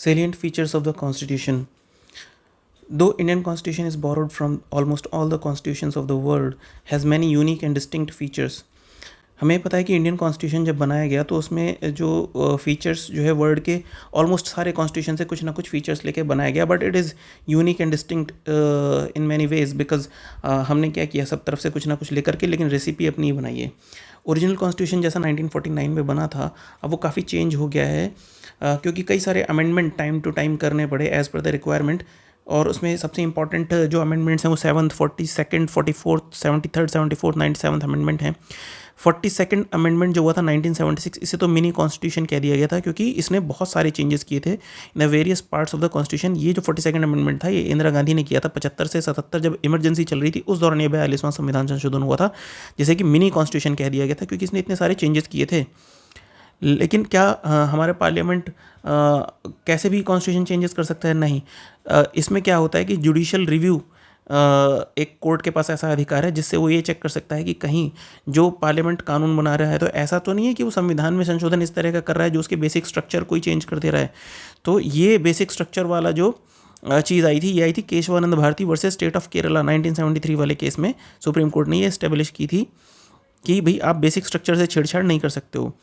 Salient features of the Constitution. Though Indian Constitution is borrowed from almost all the constitutions of the world, has many unique and distinct features. हमें पता है कि Indian constitution जब बनाया गया तो उसमें जो फीचर्स जो है वर्ल्ड के ऑलमोस्ट सारे कॉन्स्टिट्यूशन से कुछ ना कुछ फीचर्स लेके बनाया गया, but it is unique and distinct in many ways because हमने क्या किया, सब तरफ से कुछ ना कुछ लेकर के, लेकिन रेसिपी अपनी ही बनाई है। ओरिजिनल कॉन्स्टिट्यूशन जैसा 1949 में बना था, अब वो काफ़ी चेंज हो गया है क्योंकि कई सारे अमेंडमेंट टाइम टू टाइम करने पड़े एज़ पर द रिक्वायरमेंट। और उसमें सबसे इंपॉर्टेंट जो अमेंडमेंट्स हैं वो 7th, 42nd, 44th, 73rd, 74th, 97th amendment हैं। 42nd अमेंडमेंट जो हुआ था 1976, इसे तो मिनी कॉन्स्टिट्यूशन कह दिया गया था क्योंकि इसने बहुत सारे चेंजेस किए थे in the various parts of the constitution. ये जो 42nd अमेंडमेंट था ये इंदिरा गांधी ने किया था 75 से 77, जब इमरजेंसी चल रही थी उस दौरान ये 42वां संविधान संशोधन हुआ था, जैसे कि मिनी कॉन्स्टिट्यूशन कह दिया गया था क्योंकि इसने इतने सारे चेंजेस किए थे। लेकिन क्या हमारे पार्लियामेंट कैसे भी कॉन्स्टिट्यूशन चेंजेस कर सकता है? नहीं। इसमें क्या होता है कि जुडिशल रिव्यू, एक कोर्ट के पास ऐसा अधिकार है जिससे वो ये चेक कर सकता है कि कहीं जो पार्लियामेंट कानून बना रहा है तो ऐसा तो नहीं है कि वो संविधान में संशोधन इस तरह का कर रहा है जो उसके बेसिक स्ट्रक्चर कोई चेंज कर दे रहा है। तो ये बेसिक स्ट्रक्चर वाला जो चीज़ आई थी, ये आई थी Keshavananda Bharati versus state of Kerala 1973 वाले केस में। सुप्रीम कोर्ट ने ये एस्टेब्लिश की थी कि भाई आप बेसिक स्ट्रक्चर से छेड़छाड़ नहीं कर सकते हो।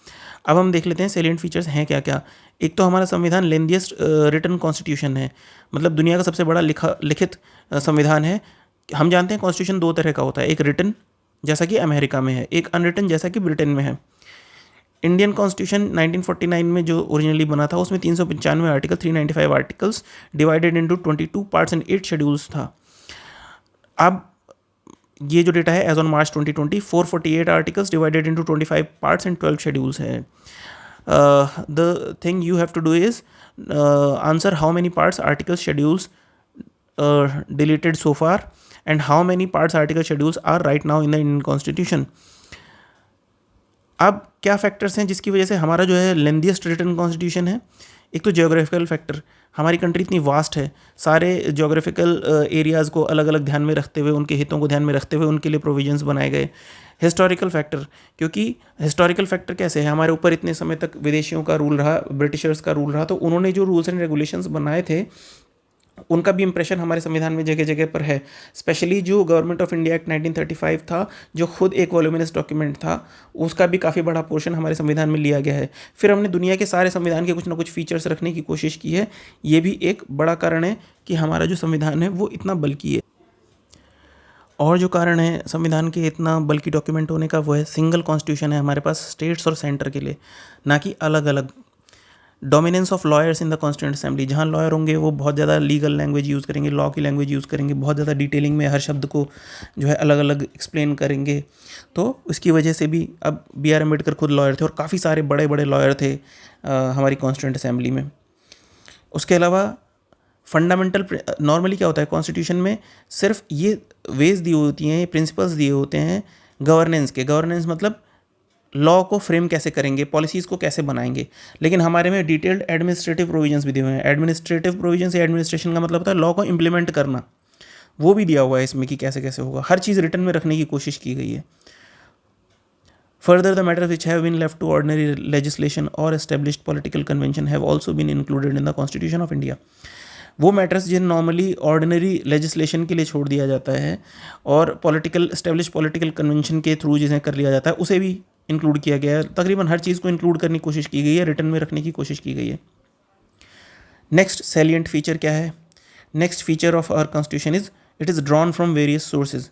अब हम देख लेते हैं सेलिएंट फीचर्स हैं क्या क्या। एक तो हमारा संविधान लेंथीएस्ट रिटन कॉन्स्टिट्यूशन है, मतलब दुनिया का सबसे बड़ा लिखित संविधान है। हम जानते हैं कॉन्स्टिट्यूशन दो तरह का होता है, एक रिटन जैसा कि अमेरिका में है, एक अनरिटन जैसा कि ब्रिटेन में है। इंडियन कॉन्स्टिट्यूशन 1949 में जो ओरिजिनली बना था उसमें 395 article, 395 articles divided into 22 parts and 8 schedules था। अब ये जो डेटा है as on March 2020, 448 articles divided into 25 parts and 12 schedules है। The thing you have to do is answer how many parts, articles, schedules deleted so far and how many parts, article, schedules are right now in the Indian constitution. अब क्या factors हैं जिसकी वजह से हमारा जो है लेंथीएस्ट रिटन कॉन्स्टिट्यूशन है? एक तो जियोग्राफिकल फैक्टर, हमारी कंट्री इतनी वास्ट है, सारे जियोग्राफिकल एरियाज़ को अलग अलग ध्यान में रखते हुए, उनके हितों को ध्यान में रखते हुए उनके लिए प्रोविजंस बनाए गए। हिस्टोरिकल फैक्टर, क्योंकि हिस्टोरिकल फैक्टर कैसे है, हमारे ऊपर इतने समय तक विदेशियों का रूल रहा, ब्रिटिशर्स का रूल रहा, तो उन्होंने जो रूल्स एंड रेगुलेशंस बनाए थे उनका भी इंप्रेशन हमारे संविधान में जगह जगह पर है। स्पेशली जो गवर्नमेंट ऑफ इंडिया एक्ट 1935 था, जो खुद एक वॉल्यूमिनस डॉक्यूमेंट था, उसका भी काफ़ी बड़ा पोर्शन हमारे संविधान में लिया गया है। फिर हमने दुनिया के सारे संविधान के कुछ ना कुछ फीचर्स रखने की कोशिश की है। ये भी एक बड़ा कारण है कि हमारा जो संविधान है वो इतना बल्कि है। और जो कारण है संविधान के इतना बल्कि डॉक्यूमेंट होने का वो है सिंगल कॉन्स्टिट्यूशन है हमारे पास स्टेट्स और सेंटर के लिए, ना कि अलग अलग। Dominance of lawyers in the constituent assembly, जहाँ लॉयर होंगे वो बहुत ज़्यादा लीगल लैंग्वेज यूज़ करेंगे, लॉ की लैंग्वेज यूज़ करेंगे, बहुत ज़्यादा डिटेलिंग में हर शब्द को जो है अलग अलग एक्सप्लेन करेंगे। तो उसकी वजह से भी अब बी आर अम्बेडकर खुद लॉयर थे और काफ़ी सारे बड़े बड़े लॉयर थे हमारी कॉन्स्टिट्यूंट असेंबली में। उसके अलावा फंडामेंटल, नॉर्मली क्या होता है कॉन्स्टिट्यूशन में, सिर्फ ये वेज दिए होती हैं, ये प्रिंसिपल्स दिए होते हैं गवर्नेंस के। गवर्नेंस मतलब लॉ को फ्रेम कैसे करेंगे, पॉलिसीज़ को कैसे बनाएंगे। लेकिन हमारे में डिटेल्ड एडमिनिस्ट्रेटिव प्रोविजंस भी दिए हुए हैं। एडमिनिस्ट्रेटिव प्रोविजंस या एडमिनिस्ट्रेशन का मतलब होता है लॉ को इम्प्लीमेंट करना, वो भी दिया हुआ है इसमें कि कैसे कैसे होगा। हर चीज़ रिटर्न में रखने की कोशिश की गई है। Further, the matters which have been left to ordinary legislation or established political convention have also been included in the Constitution of India. वो मैटर्स जिन नॉर्मली ऑर्डिनरी लेजिस्लेशन के लिए छोड़ दिया जाता है और पॉलिटिकल एस्टेब्लिश पॉलिटिकल कन्वेंशन के through जिन्हें कर लिया जाता है उसे भी इंक्लूड किया गया है। तकरीबन हर चीज़ को इंक्लूड करने की कोशिश की गई है, रिटर्न में रखने की कोशिश की गई है। नेक्स्ट सैलिएंट फीचर क्या है? Next feature of our constitution is it is drawn from various sources.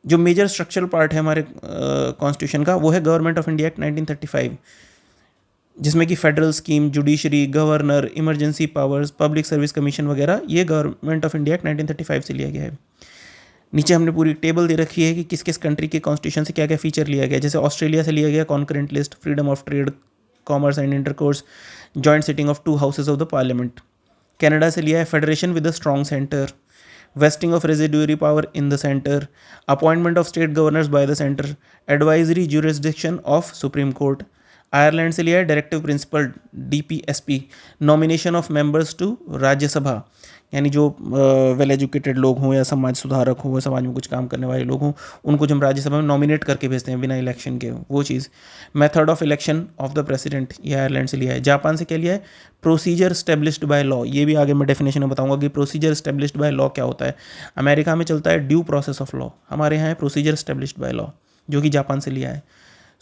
जो मेजर स्ट्रक्चरल पार्ट है हमारे कॉन्स्टिट्यूशन का वो है गवर्नमेंट ऑफ इंडिया एक्ट 1935, जिसमें कि federal scheme, judiciary, governor, emergency powers, public service commission वगैरह, ये गवर्नमेंट ऑफ इंडिया एक्ट 1935 से लिया गया है। नीचे हमने पूरी टेबल दे रखी है कि किस किस कंट्री के कॉन्स्टिट्यूशन से क्या क्या फीचर लिया गया। जैसे ऑस्ट्रेलिया से लिया गया concurrent list, freedom of trade, commerce and intercourse, joint sitting of 2 houses of the parliament. Canada से लिया है federation with a strong centre, vesting of residuary power in the center, appointment of state governors by the center, advisory jurisdiction of Supreme Court, Ireland से लिया है directive principle DPSP, nomination of members to Rajya Sabha, यानी जो well educated लोग हों या समाज सुधारक हों, समाज में कुछ काम करने वाले लोग हों, उनको जो हम राज्यसभा में नॉमिनेट करके भेजते हैं बिना इलेक्शन के, वो चीज़। Method of election of the president, ये आयरलैंड से लिया है। जापान से क्या लिया है? प्रोसीजर स्टेब्लिश्ड बाय लॉ, ये भी आगे मैं डेफिनेशन में बताऊंगा कि प्रोसीजर स्टेब्लिश्ड बाय लॉ क्या होता है। अमेरिका में चलता है ड्यू प्रोसेस ऑफ लॉ, हमारे यहाँ है प्रोसीजर स्टेब्लिश्ड बाय लॉ, जो कि जापान से लिया है।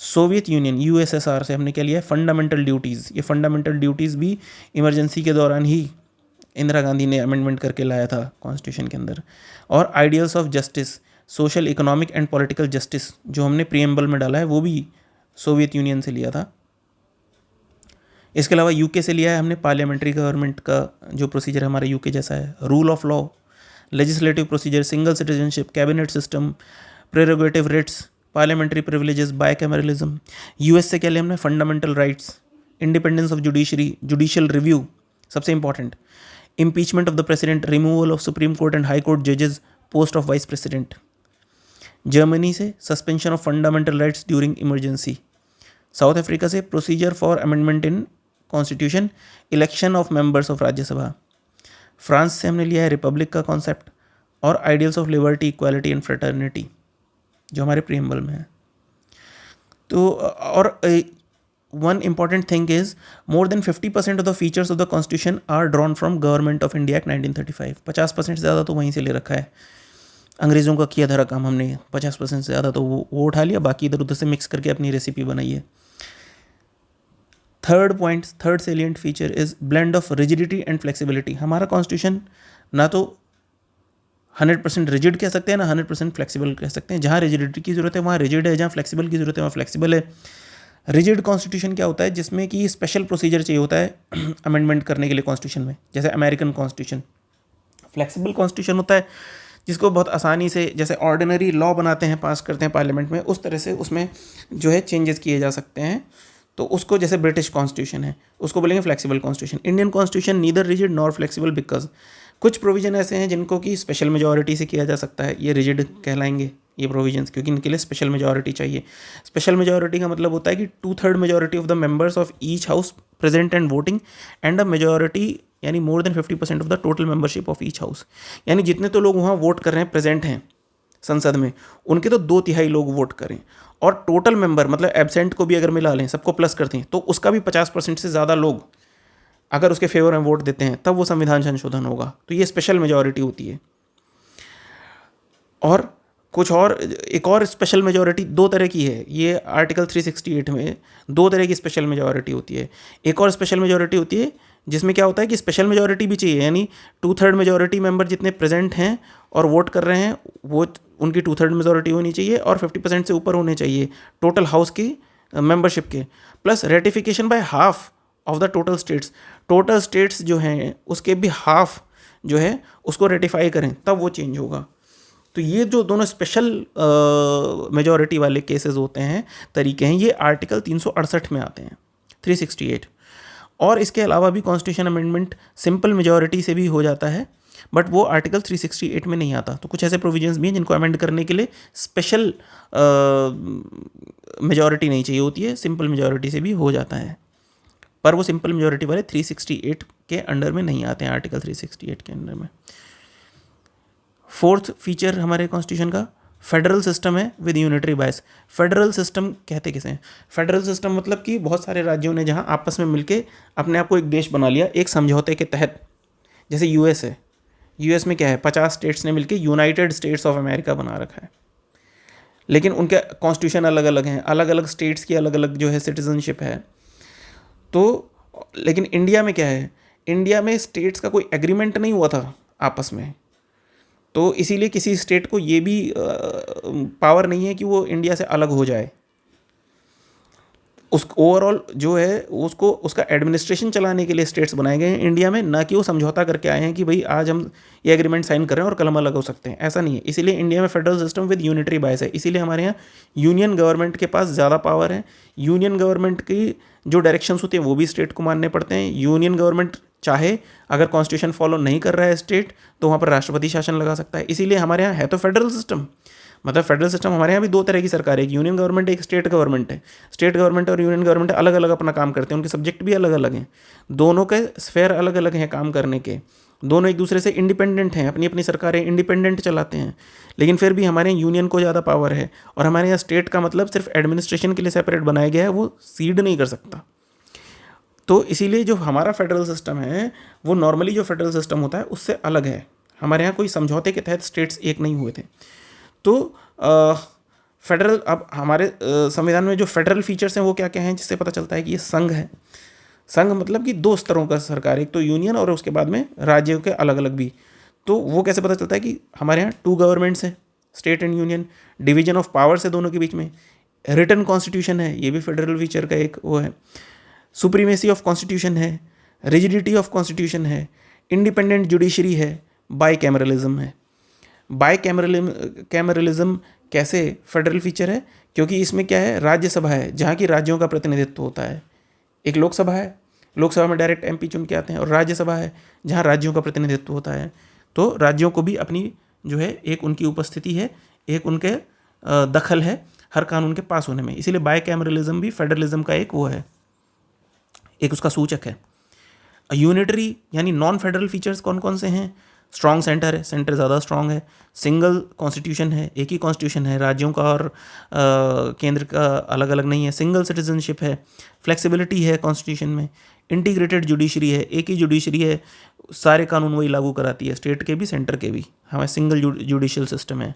सोवियत यूनियन USSR से हमने क्या लिया है? फंडामेंटल ड्यूटीज़, ये फंडामेंटल ड्यूटीज़ भी इमरजेंसी के दौरान ही इंदिरा गांधी ने अमेंडमेंट करके लाया था कॉन्स्टिट्यूशन के अंदर। और ideals of justice, social economic and political justice, जो हमने प्रीएम्बल में डाला है, वो भी सोवियत यूनियन से लिया था। इसके अलावा यूके से लिया है हमने पार्लियामेंट्री गवर्नमेंट का जो प्रोसीजर हमारा यूके जैसा है, rule of law, legislative procedure, single citizenship, cabinet system, prerogative writs, parliamentary privileges, bicameralism. US से क्या लिया हमने? Fundamental rights, independence of judiciary, judicial review, सबसे important, impeachment of the president, removal of Supreme Court and High Court judges, post of vice president। Germany से suspension of fundamental rights during emergency. South Africa से procedure for amendment in constitution, election of members of Rajya Sabha. France से हमने लिया है republic का concept और ideals of liberty, equality and fraternity, जो हमारे प्रीएम्बल में है। तो और one important thing is more than 50% of the features of the constitution are drawn from Government of India Act 1935। 50% से ज़्यादा तो वहीं से ले रखा है, अंग्रेज़ों का किया धरा काम हमने 50% से ज़्यादा तो वो उठा लिया, बाकी इधर उधर से मिक्स करके अपनी रेसिपी बनाई है। Third salient feature is blend of rigidity and flexibility. हमारा कॉन्स्टिट्यूशन ना तो 100% रिजिड कह सकते हैं ना 100% फ्लेक्सिबल कह सकते हैं। जहाँ रिजिडिटी की ज़रूरत है वहाँ रिजिड है, जहाँ फ्लेक्सिबल की ज़रूरत है वहाँ फ्लेक्सिबल है। रिजिड कॉन्स्टिट्यूशन क्या होता है? जिसमें कि स्पेशल प्रोसीजर चाहिए होता है अमेंडमेंट करने के लिए कॉन्स्टिट्यूशन में, जैसे अमेरिकन कॉन्स्टिट्यूशन। फ्लेक्सिबल कॉन्स्टिट्यूशन होता है जिसको बहुत आसानी से, जैसे ऑर्डिनरी लॉ बनाते हैं, पास करते हैं पार्लियामेंट में, उस तरह से उसमें जो है चेंजेस किए जा सकते हैं। तो उसको, जैसे ब्रिटिश कॉन्स्टिट्यूशन है, उसको बोलेंगे flexible constitution. Indian constitution neither rigid nor flexible, because कुछ प्रोविजन ऐसे हैं जिनको कि स्पेशल मेजॉरिटी से किया जा सकता है, ये रिजिड कहलाएंगे ये प्रोविजंस, क्योंकि इनके लिए स्पेशल मेजॉरिटी चाहिए। स्पेशल मेजॉरिटी का मतलब होता है कि 2/3 majority of the members of each house present and voting and a majority, यानी more than 50% of the total membership of each house. यानी जितने तो लोग वहाँ वोट कर रहे हैं, प्रेजेंट हैं संसद में, उनके तो 2/3 लोग वोट करें, और टोटल मेंबर मतलब एबसेंट को भी अगर मिला लें, सबको प्लस करते हैं, तो उसका भी 50% से ज़्यादा लोग अगर उसके फेवर में वोट देते हैं, तब वो संविधान संशोधन होगा। तो ये स्पेशल मेजॉरिटी होती है। और कुछ और, एक और स्पेशल मेजॉरिटी दो तरह की है, ये आर्टिकल 368 में 2 तरह की स्पेशल मेजॉरिटी होती है। एक और स्पेशल मेजॉरिटी होती है जिसमें क्या होता है कि स्पेशल मेजॉरिटी भी चाहिए, यानी 2/3 मेजॉरिटी मेंबर जितने प्रेजेंट हैं और वोट कर रहे हैं, वो उनकी 2/3 मेजॉरिटी होनी चाहिए और 50% से ऊपर होने चाहिए टोटल हाउस की मेंबरशिप के, plus ratification by half of the total states. Total states जो हैं उसके भी हाफ जो है उसको रेटिफाई करें, तब वो चेंज होगा। तो ये जो दोनों स्पेशल मेजॉरिटी वाले केसेस होते हैं, तरीके हैं, ये आर्टिकल 368 में आते हैं, 368। और इसके अलावा भी कॉन्स्टिट्यूशन अमेंडमेंट सिंपल मेजॉरिटी से भी हो जाता है, बट वो आर्टिकल 368 में नहीं आता। तो कुछ ऐसे प्रोविजंस भी हैं जिनको अमेंड करने के लिए स्पेशल मेजॉरिटी नहीं चाहिए होती है, सिंपल मेजॉरिटी से भी हो जाता है, पर वो सिंपल मेजॉरिटी वाले 368 के अंडर में नहीं आते हैं, आर्टिकल 368 के अंडर में। फोर्थ फीचर हमारे कॉन्स्टिट्यूशन का फेडरल सिस्टम है with unitary bias. Federal system कहते किसे हैं? फेडरल सिस्टम मतलब कि बहुत सारे राज्यों ने जहां आपस में मिलके अपने आप को एक देश बना लिया एक समझौते के तहत। जैसे यूएस है, यूएस में क्या है, 50 स्टेट्स ने मिलके यूनाइटेड स्टेट्स ऑफ अमेरिका बना रखा है, लेकिन उनके कॉन्स्टिट्यूशन अलग अलग हैं, अलग अलग स्टेट्स की अलग अलग जो है सिटीजनशिप है। तो लेकिन इंडिया में क्या है, इंडिया में स्टेट्स का कोई एग्रीमेंट नहीं हुआ था आपस में, तो इसीलिए किसी स्टेट को ये भी पावर नहीं है कि वो इंडिया से अलग हो जाए। उस ओवरऑल जो है उसको, उसका एडमिनिस्ट्रेशन चलाने के लिए स्टेट्स बनाए गए हैं इंडिया में, ना कि वो समझौता करके आए हैं कि भाई आज हम ये एग्रीमेंट साइन कर रहे हैं और कल हम अलग हो सकते हैं, ऐसा नहीं है। इसीलिए इंडिया में फेडरल सिस्टम विद यूनिटरी बायस है। इसीलिए हमारे यहाँ यूनियन गवर्नमेंट के पास ज़्यादा पावर है। यूनियन गवर्नमेंट की जो डायरेक्शंस होते हैं वो भी स्टेट को मानने पड़ते हैं। यूनियन गवर्नमेंट चाहे अगर कॉन्स्टिट्यूशन फॉलो नहीं कर रहा है स्टेट, तो वहाँ पर राष्ट्रपति शासन लगा सकता है। इसीलिए हमारे यहाँ है तो फेडरल सिस्टम, मतलब फेडरल सिस्टम हमारे यहाँ भी दो तरह की सरकार है, एक यूनियन गवर्नमेंट है, एक स्टेट गवर्नमेंट है। स्टेट गवर्नमेंट और यूनियन गवर्नमेंट अलग अलग अपना काम करते हैं, उनके सब्जेक्ट भी अलग अलग हैं, दोनों के स्फेयर अलग अलग हैं काम करने के, दोनों एक दूसरे से इंडिपेंडेंट हैं, अपनी अपनी सरकारें इंडिपेंडेंट चलाते हैं। लेकिन फिर भी हमारे यहाँ यूनियन को ज़्यादा पावर है, और हमारे यहाँ स्टेट का मतलब सिर्फ एडमिनिस्ट्रेशन के लिए सेपरेट बनाया गया है, वो सीड नहीं कर सकता। तो इसीलिए जो हमारा फेडरल सिस्टम है वो नॉर्मली जो फेडरल सिस्टम होता है उससे अलग है। हमारे यहाँ कोई समझौते के तहत स्टेट्स एक नहीं हुए थे। तो फेडरल, अब हमारे संविधान में जो फेडरल फीचर्स हैं वो क्या क्या हैं, जिससे पता चलता है कि ये संघ है। संघ मतलब कि दो स्तरों का सरकार, एक तो यूनियन और उसके बाद में राज्यों के अलग अलग भी। तो वो कैसे पता चलता है कि हमारे यहाँ टू गवर्नमेंट्स हैं, state and union, division of powers है दोनों के बीच में, रिटन कॉन्स्टिट्यूशन है, ये भी फेडरल फीचर का एक वो है, सुप्रीमेसी ऑफ कॉन्स्टिट्यूशन है, रिजिडिटी ऑफ कॉन्स्टिट्यूशन है, इंडिपेंडेंट जुडिशरी है, बाई कैमरलिज्म है। बाई कैमरलिज्म कैसे फेडरल फीचर है, क्योंकि इसमें क्या है, राज्यसभा है जहाँ की राज्यों का प्रतिनिधित्व होता है, एक लोकसभा है, लोकसभा में डायरेक्ट एमपी चुन के आते हैं, और राज्यसभा है जहाँ राज्यों का प्रतिनिधित्व होता है। तो राज्यों को भी अपनी जो है एक उनकी उपस्थिति है, एक उनके दखल है हर कानून के पास होने में। इसीलिए बाई कैमरलिज्म भी फेडरलिज्म का एक वो है, एक उसका सूचक है। यूनिटरी यानी नॉन फेडरल फीचर्स कौन कौन से हैं, स्ट्रॉन्ग सेंटर है, सेंटर ज़्यादा स्ट्रॉन्ग है, सिंगल कॉन्स्टिट्यूशन है, एक ही कॉन्स्टिट्यूशन है, राज्यों का और केंद्र का अलग अलग नहीं है, सिंगल सिटीजनशिप है, फ्लेक्सिबिलिटी है कॉन्स्टिट्यूशन में, इंटीग्रेटेड जुडिशरी है, एक ही जुडिशरी है, सारे कानून वही लागू कराती है, स्टेट के भी सेंटर के भी। हमारे सिंगल जुडिशियल सिस्टम है,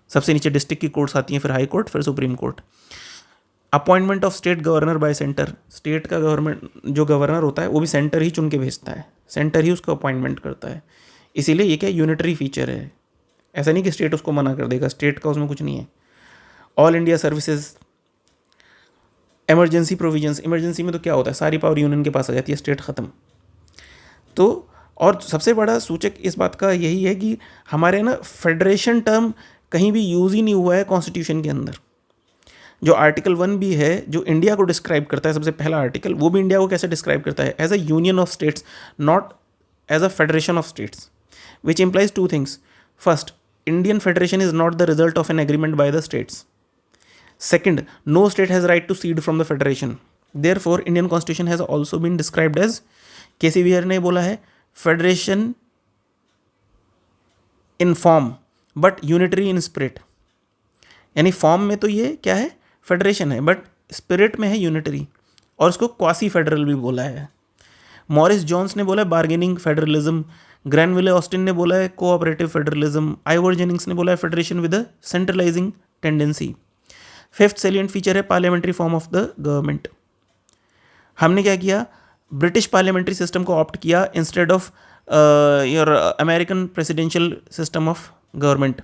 सबसे नीचे डिस्ट्रिक्ट की कोर्ट्स आती हैं, फिर हाई कोर्ट, फिर supreme court. Appointment of state governor bye centre, state का गवर्नमेंट जो गवर्नर होता है वो भी सेंटर ही चुन के भेजता है, सेंटर ही उसको अपॉइंटमेंट करता है। इसीलिए ये क्या यूनिटरी फीचर है, ऐसा नहीं कि स्टेट उसको मना कर देगा, स्टेट का उसमें कुछ नहीं है। All India services, emergency provisions, emergency में तो क्या होता है, सारी पावर यूनियन के पास आ जाती है, स्टेट ख़त्म। तो और सबसे बड़ा सूचक इस बात का यही है कि हमारे ना फेडरेशन टर्म कहीं भी यूज़ ही नहीं हुआ है कॉन्स्टिट्यूशन के अंदर। जो आर्टिकल 1 भी है जो इंडिया को डिस्क्राइब करता है, सबसे पहला आर्टिकल, वो भी इंडिया को कैसे डिस्क्राइब करता है, as a union of states, not as a federation of states, which implies two things. First, Indian Federation is not the result of an agreement by the states. Second, no state has right to cede from the federation. Therefore, Indian Constitution has also been described as, KC Vihar ने बोला है, federation in form but unitary in spirit. यानी form में तो ये क्या है, federation है, बट स्पिरिट में है यूनिटरी, और उसको क्वासी फेडरल भी बोला है। मॉरिस जॉन्स ने बोला है बार्गेनिंग फेडरलिज्म, ग्रैनविले ऑस्टिन ने बोला है कोऑपरेटिव फेडरलिज्म, आइवर जेनिंग्स ने बोला है federation with a centralising tendency. Fifth salient feature है parliamentary form of the government. हमने क्या किया, ब्रिटिश पार्लियामेंट्री सिस्टम को ऑप्ट किया instead of your American presidential system of government.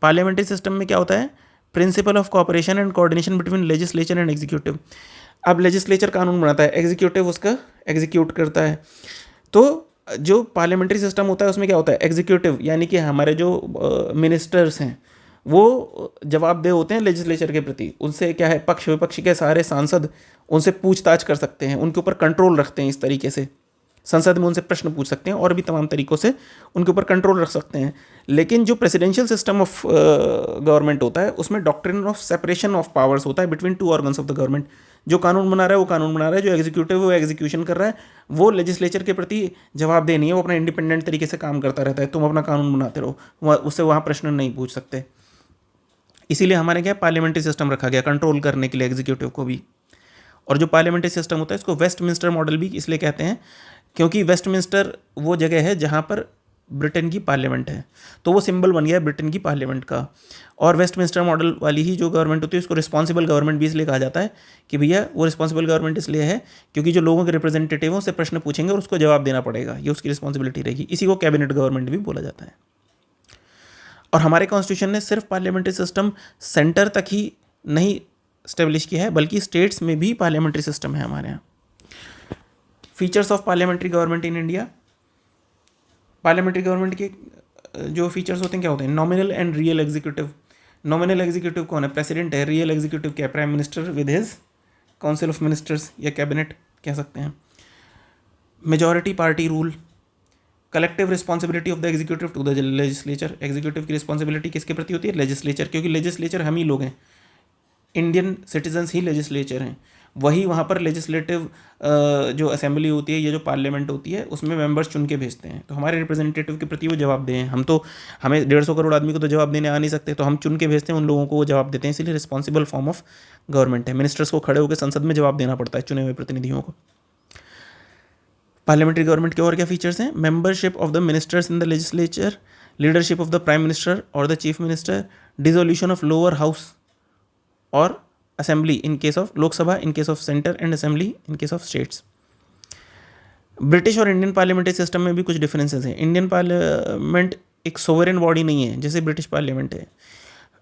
Parliamentary system में क्या होता है, principle of cooperation and coordination between legislature and executive. अब लेजिस्लेचर कानून बनाता है, एग्जीक्यूटिव उसका एग्जीक्यूट करता है। तो जो पार्लियामेंट्री सिस्टम होता है उसमें क्या होता है, एग्जीक्यूटिव यानी कि हमारे जो मिनिस्टर्स हैं वो जवाबदेह होते हैं लेजिस्लेचर के प्रति, उनसे क्या है, पक्ष विपक्ष के सारे सांसद उनसे पूछताछ कर सकते हैं, उनके ऊपर कंट्रोल रखते हैं, इस तरीके से संसद में उनसे प्रश्न पूछ सकते हैं और भी तमाम तरीक़ों से उनके ऊपर कंट्रोल रख सकते हैं। लेकिन जो प्रेसिडेंशियल सिस्टम ऑफ गवर्नमेंट होता है उसमें doctrine of separation of powers होता है between two organs of the government. जो कानून बना रहा है वो कानून बना रहा है, जो एग्जीक्यूटिव वो एग्जीक्यूशन कर रहा है, वो लेजिस्लेचर के प्रति जवाबदेह नहीं है, वो अपना इंडिपेंडेंट तरीके से काम करता रहता है। तुम अपना कानून बनाते रहो, उससे वहाँ प्रश्न नहीं पूछ सकते। इसीलिए हमारे क्या पार्लियामेंट्री सिस्टम रखा गया कंट्रोल करने के लिए एग्जीक्यूटिव को भी। और जो पार्लियामेंट्री सिस्टम होता है इसको वेस्टमिंस्टर मॉडल भी इसलिए कहते हैं क्योंकि वेस्टमिंस्टर वो जगह है जहाँ पर ब्रिटेन की पार्लियामेंट है, तो वो सिंबल बन गया ब्रिटेन की पार्लियामेंट का। और वेस्टमिंस्टर मॉडल वाली ही जो गवर्नमेंट होती है उसको रिस्पॉन्सिबल गवर्नमेंट भी इसलिए कहा जाता है कि भैया वो रिस्पॉन्सिबल गवर्नमेंट इसलिए है क्योंकि जो लोगों के रिप्रेजेंटेटिव हैं उससे प्रश्न पूछेंगे और उसको जवाब देना पड़ेगा, ये उसकी रिस्पॉन्सिबिलिटी रहेगी। इसी को कैबिनेट गवर्नमेंट भी बोला जाता है। और हमारे कॉन्स्टिट्यूशन ने सिर्फ पार्लियामेंट्री सिस्टम सेंटर तक ही नहीं स्टेब्लिश किया है बल्कि स्टेट्स में भी पार्लियामेंट्री सिस्टम है हमारे यहाँ। Features of parliamentary government in India. Parliamentary government के जो फीचर्स होते हैं क्या होते हैं, nominal and real executive. Nominal executive कौन है, प्रेसिडेंट है। रियल एग्जीक्यूटिव क्या है, prime minister with his council of ministers या कैबिनेट कह सकते हैं। Majority party rule, collective responsibility of the executive to the legislature, executive की रिस्पॉन्सिबिलिटी किसके प्रति होती है? लेजिस्लेचर, क्योंकि लेजिस्लेचर हम ही लोग हैं, इंडियन सिटीजन्स ही लेजिस्लेचर हैं, वही वहाँ पर लेजिस्लेटिव जो असेंबली होती है, ये जो पार्लियामेंट होती है, उसमें मेंबर्स चुन के भेजते हैं, तो हमारे रिप्रेजेंटेटिव के प्रति वो जवाब दें। हम तो, हमें 150 करोड़ आदमी को तो जवाब देने आ नहीं सकते, तो हम चुन के भेजते हैं उन लोगों को, वो जवाब देते हैं, इसीलिए रिस्पॉन्सिबल फॉर्म ऑफ गवर्नमेंट है। मिनिस्टर्स को खड़े होकर संसद में जवाब देना पड़ता है चुने हुए प्रतिनिधियों को। पार्लियामेंट्री गवर्नमेंट के और क्या फीचर्स हैं? Membership of the ministers in the legislature, leadership of the prime minister और the chief minister, dissolution of lower house और assembly in case of Lok Sabha, in case of centre, and assembly in case of states. British और Indian parliamentary system में भी कुछ differences हैं। Indian parliament एक sovereign body नहीं है जैसे ब्रिटिश पार्लियामेंट है।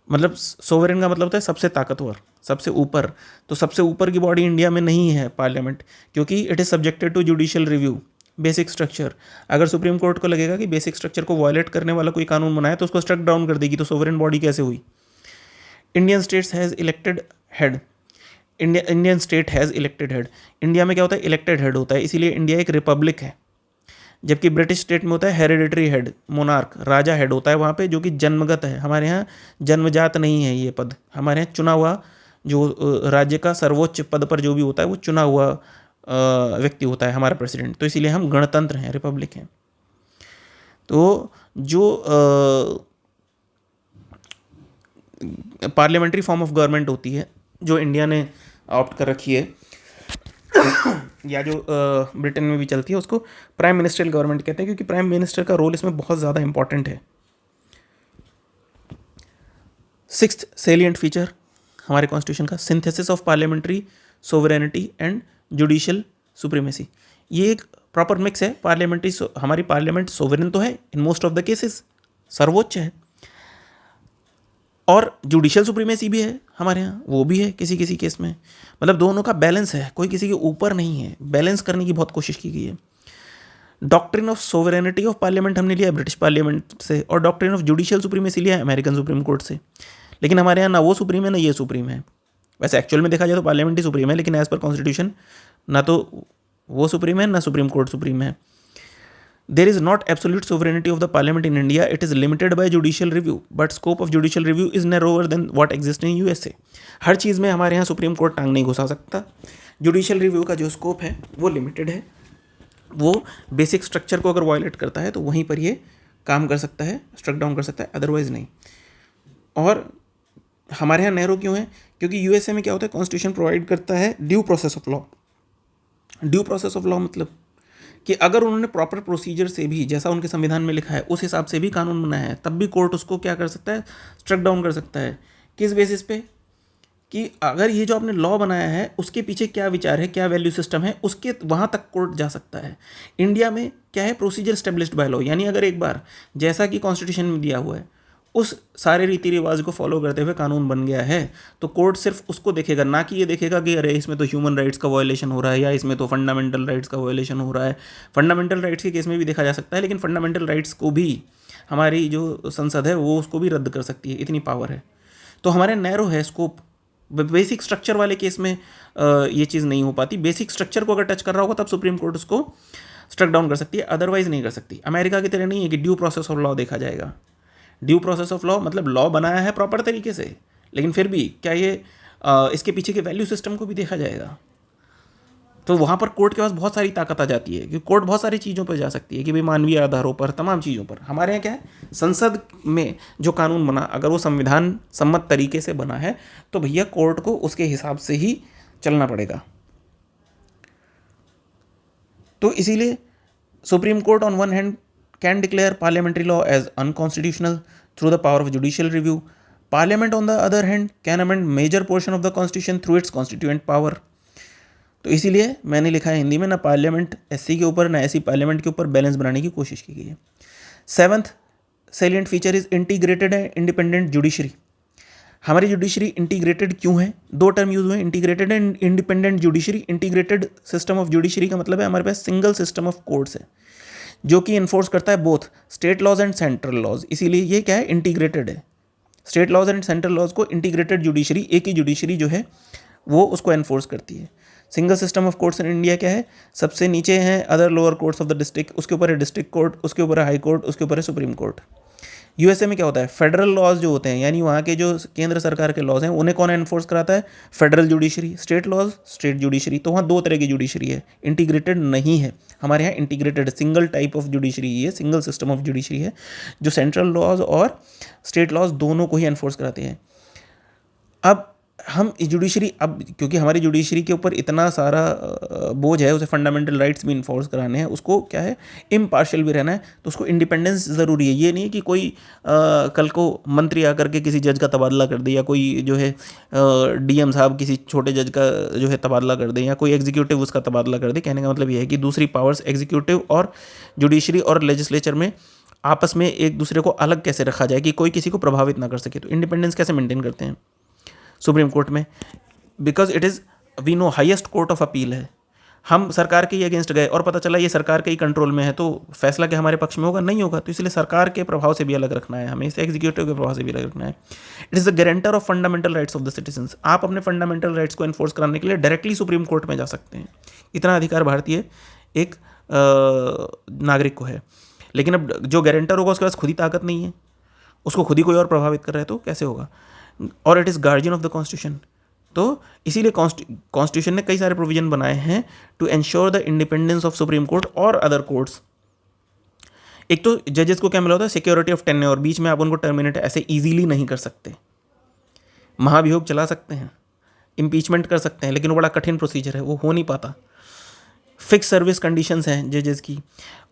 मतलब सोवरेन का मतलब होता है सबसे ताकतवर, सबसे ऊपर। तो सबसे ऊपर की बॉडी इंडिया में नहीं है पार्लियामेंट, क्योंकि it is subjected to judicial review. Basic structure, अगर सुप्रीम कोर्ट को लगेगा कि बेसिक स्ट्रक्चर को वायलेट करने वाला कोई कानून बनाया तो उसको स्ट्रक डाउन कर देगी, तो सोवरेन बॉडी कैसे हुई? Indian states has elected head, Indian state has elected head. India में क्या होता है? इलेक्टेड हेड होता है, इसीलिए इंडिया एक रिपब्लिक है। जबकि ब्रिटिश स्टेट में होता है हेरिडिटरी हेड, मोनार्क, राजा हेड होता है वहाँ पे, जो कि जन्मगत है। हमारे यहाँ जन्मजात नहीं है ये पद, हमारे यहाँ चुना हुआ, जो राज्य का सर्वोच्च पद पर जो भी होता है वो चुना हुआ व्यक्ति होता है, हमारा प्रेसिडेंट। तो इसीलिए हम गणतंत्र हैं, रिपब्लिक हैं। तो जो पार्लियामेंट्री फॉर्म ऑफ गवर्नमेंट होती है जो इंडिया ने ऑप्ट कर रखी है या जो ब्रिटेन में भी चलती है, उसको प्राइम मिनिस्ट्रियल गवर्नमेंट कहते हैं, क्योंकि प्राइम मिनिस्टर का रोल इसमें बहुत ज़्यादा इंपॉर्टेंट है। सिक्स्थ सेलिएंट फीचर हमारे कॉन्स्टिट्यूशन का, synthesis of parliamentary sovereignty and judicial supremacy. ये एक प्रॉपर मिक्स है। पार्लियामेंट्री, हमारी पार्लियामेंट सोवरेन तो है in most of the cases, सर्वोच्च है, और जुडिशियल सुप्रीमेसी भी है हमारे यहाँ, वो भी है किसी किसी केस में। मतलब दोनों का बैलेंस है, कोई किसी के ऊपर नहीं है। बैलेंस करने की बहुत कोशिश की गई है। Doctrine of sovereignty of parliament हमने लिया है ब्रिटिश पार्लियामेंट से, और डॉक्ट्रिन ऑफ जुडिशियल सुप्रीमेसी लिया है अमेरिकन सुप्रीम कोर्ट से। लेकिन हमारे यहाँ ना वो सुप्रीम है ना ये सुप्रीम है। वैसे एक्चुअल में देखा जाए तो पार्लियामेंट ही सुप्रीम है, लेकिन एज पर कॉन्स्टिट्यूशन ना तो वो सुप्रीम है ना सुप्रीम कोर्ट सुप्रीम है। There is not absolute sovereignty of the parliament in India. It is limited by judicial review, but scope of judicial review is narrower than what exists in USA. हर चीज़ में हमारे यहाँ supreme court टांग नहीं घुसा सकता। Judicial review का जो scope है वो लिमिटेड है। वो बेसिक स्ट्रक्चर को अगर वायलेट करता है तो वहीं पर ये काम कर सकता है, स्ट्रक डाउन कर सकता है, अदरवाइज नहीं। और हमारे यहाँ नैरो क्यों है? क्योंकि यूएसए में क्या होता है, कॉन्स्टिट्यूशन प्रोवाइड करता है due process of law. Due process of law मतलब कि अगर उन्होंने प्रॉपर प्रोसीजर से भी, जैसा उनके संविधान में लिखा है उस हिसाब से भी कानून बनाया है, तब भी कोर्ट उसको क्या कर सकता है? स्ट्रक डाउन कर सकता है। किस बेसिस पे? कि अगर ये जो आपने लॉ बनाया है उसके पीछे क्या विचार है, क्या वैल्यू सिस्टम है, उसके वहाँ तक कोर्ट जा सकता है। इंडिया में क्या है? प्रोसीजर स्टेब्लिश्ड बाय लॉ, यानी अगर एक बार जैसा कि कॉन्स्टिट्यूशन में दिया हुआ है उस सारे रीति रिवाज को फॉलो करते हुए कानून बन गया है, तो कोर्ट सिर्फ उसको देखेगा, ना कि ये देखेगा कि अरे इसमें तो ह्यूमन राइट्स का वायलेशन हो रहा है या इसमें तो फंडामेंटल राइट्स का वायलेशन हो रहा है। फंडामेंटल राइट्स के केस में भी देखा जा सकता है, लेकिन फंडामेंटल राइट्स को भी हमारी जो संसद है वो उसको भी रद्द कर सकती है, इतनी पावर है। तो हमारे नैरो है स्कोप। बेसिक स्ट्रक्चर वाले केस में ये चीज़ नहीं हो पाती। बेसिक स्ट्रक्चर को अगर टच कर रहा होगा तब सुप्रीम कोर्ट उसको स्ट्रक डाउन कर सकती है, अदरवाइज नहीं कर सकती। अमेरिका की तरह नहीं है कि ड्यू प्रोसेस ऑफ लॉ देखा जाएगा। ड्यू प्रोसेस ऑफ लॉ मतलब लॉ बनाया है प्रॉपर तरीके से, लेकिन फिर भी क्या ये इसके पीछे के वैल्यू सिस्टम को भी देखा जाएगा। तो वहाँ पर कोर्ट के पास बहुत सारी ताकत आ जाती है कि कोर्ट बहुत सारी चीज़ों पर जा सकती है कि भाई मानवीय आधारों पर, तमाम चीज़ों पर। हमारे यहाँ क्या है, संसद में जो कानून बना अगर वो संविधान सम्मत तरीके से बना है तो भैया कोर्ट को उसके हिसाब से ही चलना पड़ेगा। तो इसीलिए supreme court on one hand can declare parliamentary law as unconstitutional through the power of judicial review. Parliament on the other hand can amend major portion of the constitution through its constituent power. तो इसीलिए मैंने लिखा है हिंदी में, ना parliament SC के ऊपर ना एससी पार्लियामेंट के ऊपर बैलेंस बनाने की कोशिश की गई है। Seventh salient feature is integrated and independent judiciary. हमारी जुडिशरी इंटीग्रेटेड क्यों है? दो टर्म यूज हुए, integrated and independent judiciary. Integrated system of judiciary का मतलब है हमारे पास सिंगल सिस्टम ऑफ कोर्ट्स है जो कि इन्फोर्स करता है both state laws and central laws. इसीलिए ये क्या है, इंटीग्रेटेड है। State laws and central laws को इंटीग्रेटेड जुडिशरी, एक ही जुडिशरी जो है वो उसको एनफोर्स करती है। Single system of courts in India क्या है, सबसे नीचे है other lower courts of the district, उसके ऊपर है डिस्ट्रिक्ट कोर्ट, उसके ऊपर है हाई कोर्ट, उसके ऊपर है सुप्रीम कोर्ट। यूएसए में क्या होता है, फेडरल लॉज जो होते हैं, यानी वहाँ के जो केंद्र सरकार के लॉज हैं उन्हें कौन एनफोर्स कराता है, federal judiciary, state laws state judiciary. तो वहाँ दो तरह की जुडिशरी है, इंटीग्रेटेड नहीं है। हमारे यहाँ integrated single type of judiciary है, सिंगल सिस्टम ऑफ जुडिशरी है, जो सेंट्रल लॉज और स्टेट लॉज दोनों को ही एनफोर्स कराते हैं। अब हम जुडिशरी, अब क्योंकि हमारी जुडिशरी के ऊपर इतना सारा बोझ है, उसे फंडामेंटल राइट्स भी इन्फोर्स कराने हैं, उसको क्या है इम्पार्शियल भी रहना है, तो उसको इंडिपेंडेंस ज़रूरी है। ये नहीं है कि कोई कल को मंत्री आकर के किसी जज का तबादला कर दे, या कोई जो है डीएम साहब किसी छोटे जज का जो है तबादला कर दे, या कोई एग्जीक्यूटिव उसका तबादला कर दे। कहने का मतलब ये है कि दूसरी पावर्स एग्जीक्यूटिव और जुडिशरी और लेजिस्लेचर में आपस में एक दूसरे को अलग कैसे रखा जाए कि कोई किसी को प्रभावित ना कर सके। तो इंडिपेंडेंस कैसे मेंटेन करते हैं सुप्रीम कोर्ट में, because it is we know highest court of appeal है। हम सरकार के ही अगेंस्ट गए और पता चला ये सरकार के ही कंट्रोल में है, तो फैसला क्या हमारे पक्ष में होगा, नहीं होगा। तो इसलिए सरकार के प्रभाव से भी अलग रखना है हमें, इसे एग्जीक्यूटिव के प्रभाव से भी अलग रखना है। It is the guarantor of fundamental rights of the citizens. आप अपने फंडामेंटल राइट्स को एनफोर्स कराने के लिए डायरेक्टली सुप्रीम कोर्ट में जा सकते हैं, इतना अधिकार भारतीय एक नागरिक को है। लेकिन अब जो गारंटर होगा उसके पास खुद ही ताकत नहीं है, उसको खुद ही कोई और प्रभावित कर रहा है, तो कैसे होगा। और it is guardian of the constitution. तो इसीलिए कॉन्स्टिट्यूशन ने कई सारे प्रोविजन बनाए हैं to ensure the independence of supreme court और अदर कोर्ट्स। एक तो जजेस को क्या मिला होता है, सिक्योरिटी ऑफ टेन्योर, बीच में आप उनको टर्मिनेट ऐसे इजीली नहीं कर सकते। महाभियोग चला सकते हैं, इम्पीचमेंट कर सकते हैं, लेकिन वो बड़ा कठिन प्रोसीजर है, वो हो नहीं पाता। फिक्स सर्विस कंडीशंस हैं जजेस की।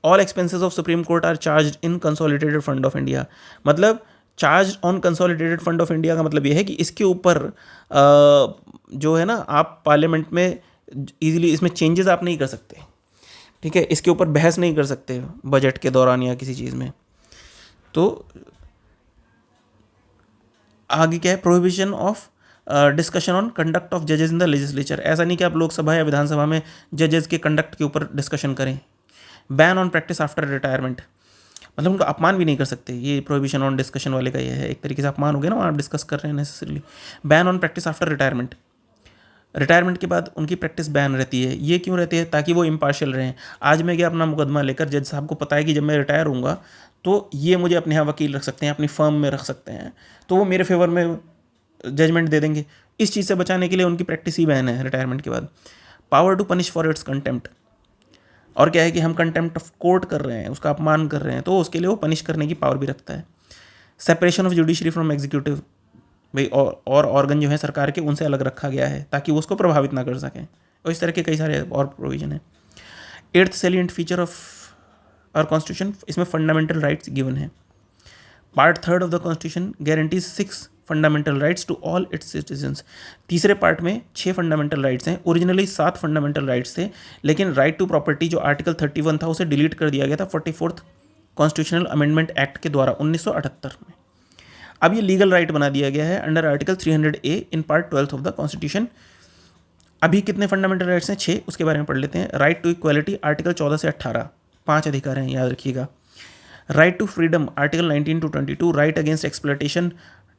All expenses of supreme court are charge in consolidated fund of India. मतलब charge on consolidated fund of India का मतलब ये है कि इसके ऊपर जो है ना, आप पार्लियामेंट में इजीली इसमें चेंजेस आप नहीं कर सकते, ठीक है, इसके ऊपर बहस नहीं कर सकते बजट के दौरान या किसी चीज़ में। तो आगे क्या है, prohibition of discussion on conduct of जजेस इन द लेजिस्लेचर। ऐसा नहीं कि आप लोकसभा या विधानसभा में जजेस के कंडक्ट के ऊपर डिस्कशन करें। Ban on practice after retirement, मतलब उनका अपमान भी नहीं कर सकते। ये प्रोहिबिशन ऑन डिस्कशन वाले का ये है, एक तरीके से अपमान हो गया ना, आप डिस्कस कर रहे हैं necessarily. Ban on practice after retirement, retirement के बाद उनकी प्रैक्टिस बैन रहती है। ये क्यों रहती है, ताकि वो इम्पार्शियल रहें। आज मैं गया अपना मुकदमा लेकर, जज साहब को पता है कि जब मैं रिटायर होऊंगा तो ये मुझे अपने यहाँ वकील रख सकते हैं, अपनी फर्म में रख सकते हैं, तो वो मेरे फेवर में जजमेंट दे देंगे। इस चीज़ से बचाने के लिए उनकी प्रैक्टिस ही बैन है रिटायरमेंट के बाद। Power to punish for its contempt, और क्या है कि हम कंटेम्प्ट ऑफ कोर्ट कर रहे हैं, उसका अपमान कर रहे हैं, तो उसके लिए वो पनिश करने की पावर भी रखता है। Separation of judiciary from executive, भाई और ऑर्गन जो है सरकार के उनसे अलग रखा गया है ताकि वो उसको प्रभावित ना कर सकें, और इस तरह के कई सारे और प्रोविजन है। Eighth salient feature of our constitution, इसमें फंडामेंटल राइट्स गिवन है। Part third of the constitution guarantees 6 fundamental rights to all its citizens. तीसरे पार्ट में 6 फंडामेंटल राइट्स हैं। ओरिजिनली 7 फंडामेंटल राइट्स थे, लेकिन राइट टू प्रॉपर्टी जो article 31 था उसे डिलीट कर दिया गया था 44th कॉन्स्टिट्यूशनल अमेंडमेंट एक्ट के द्वारा 1978 में। अब ये लीगल राइट बना दिया गया है under article 300A in part 12 of the constitution. अभी कितने फंडामेंटल राइट्स हैं, 6, उसके बारे में पढ़ लेते हैं। राइट टू इक्वालिटी आर्टिकल 14 से 18, 5 अधिकार हैं, याद रखिएगा। Right to freedom article 19 to 22, right against exploitation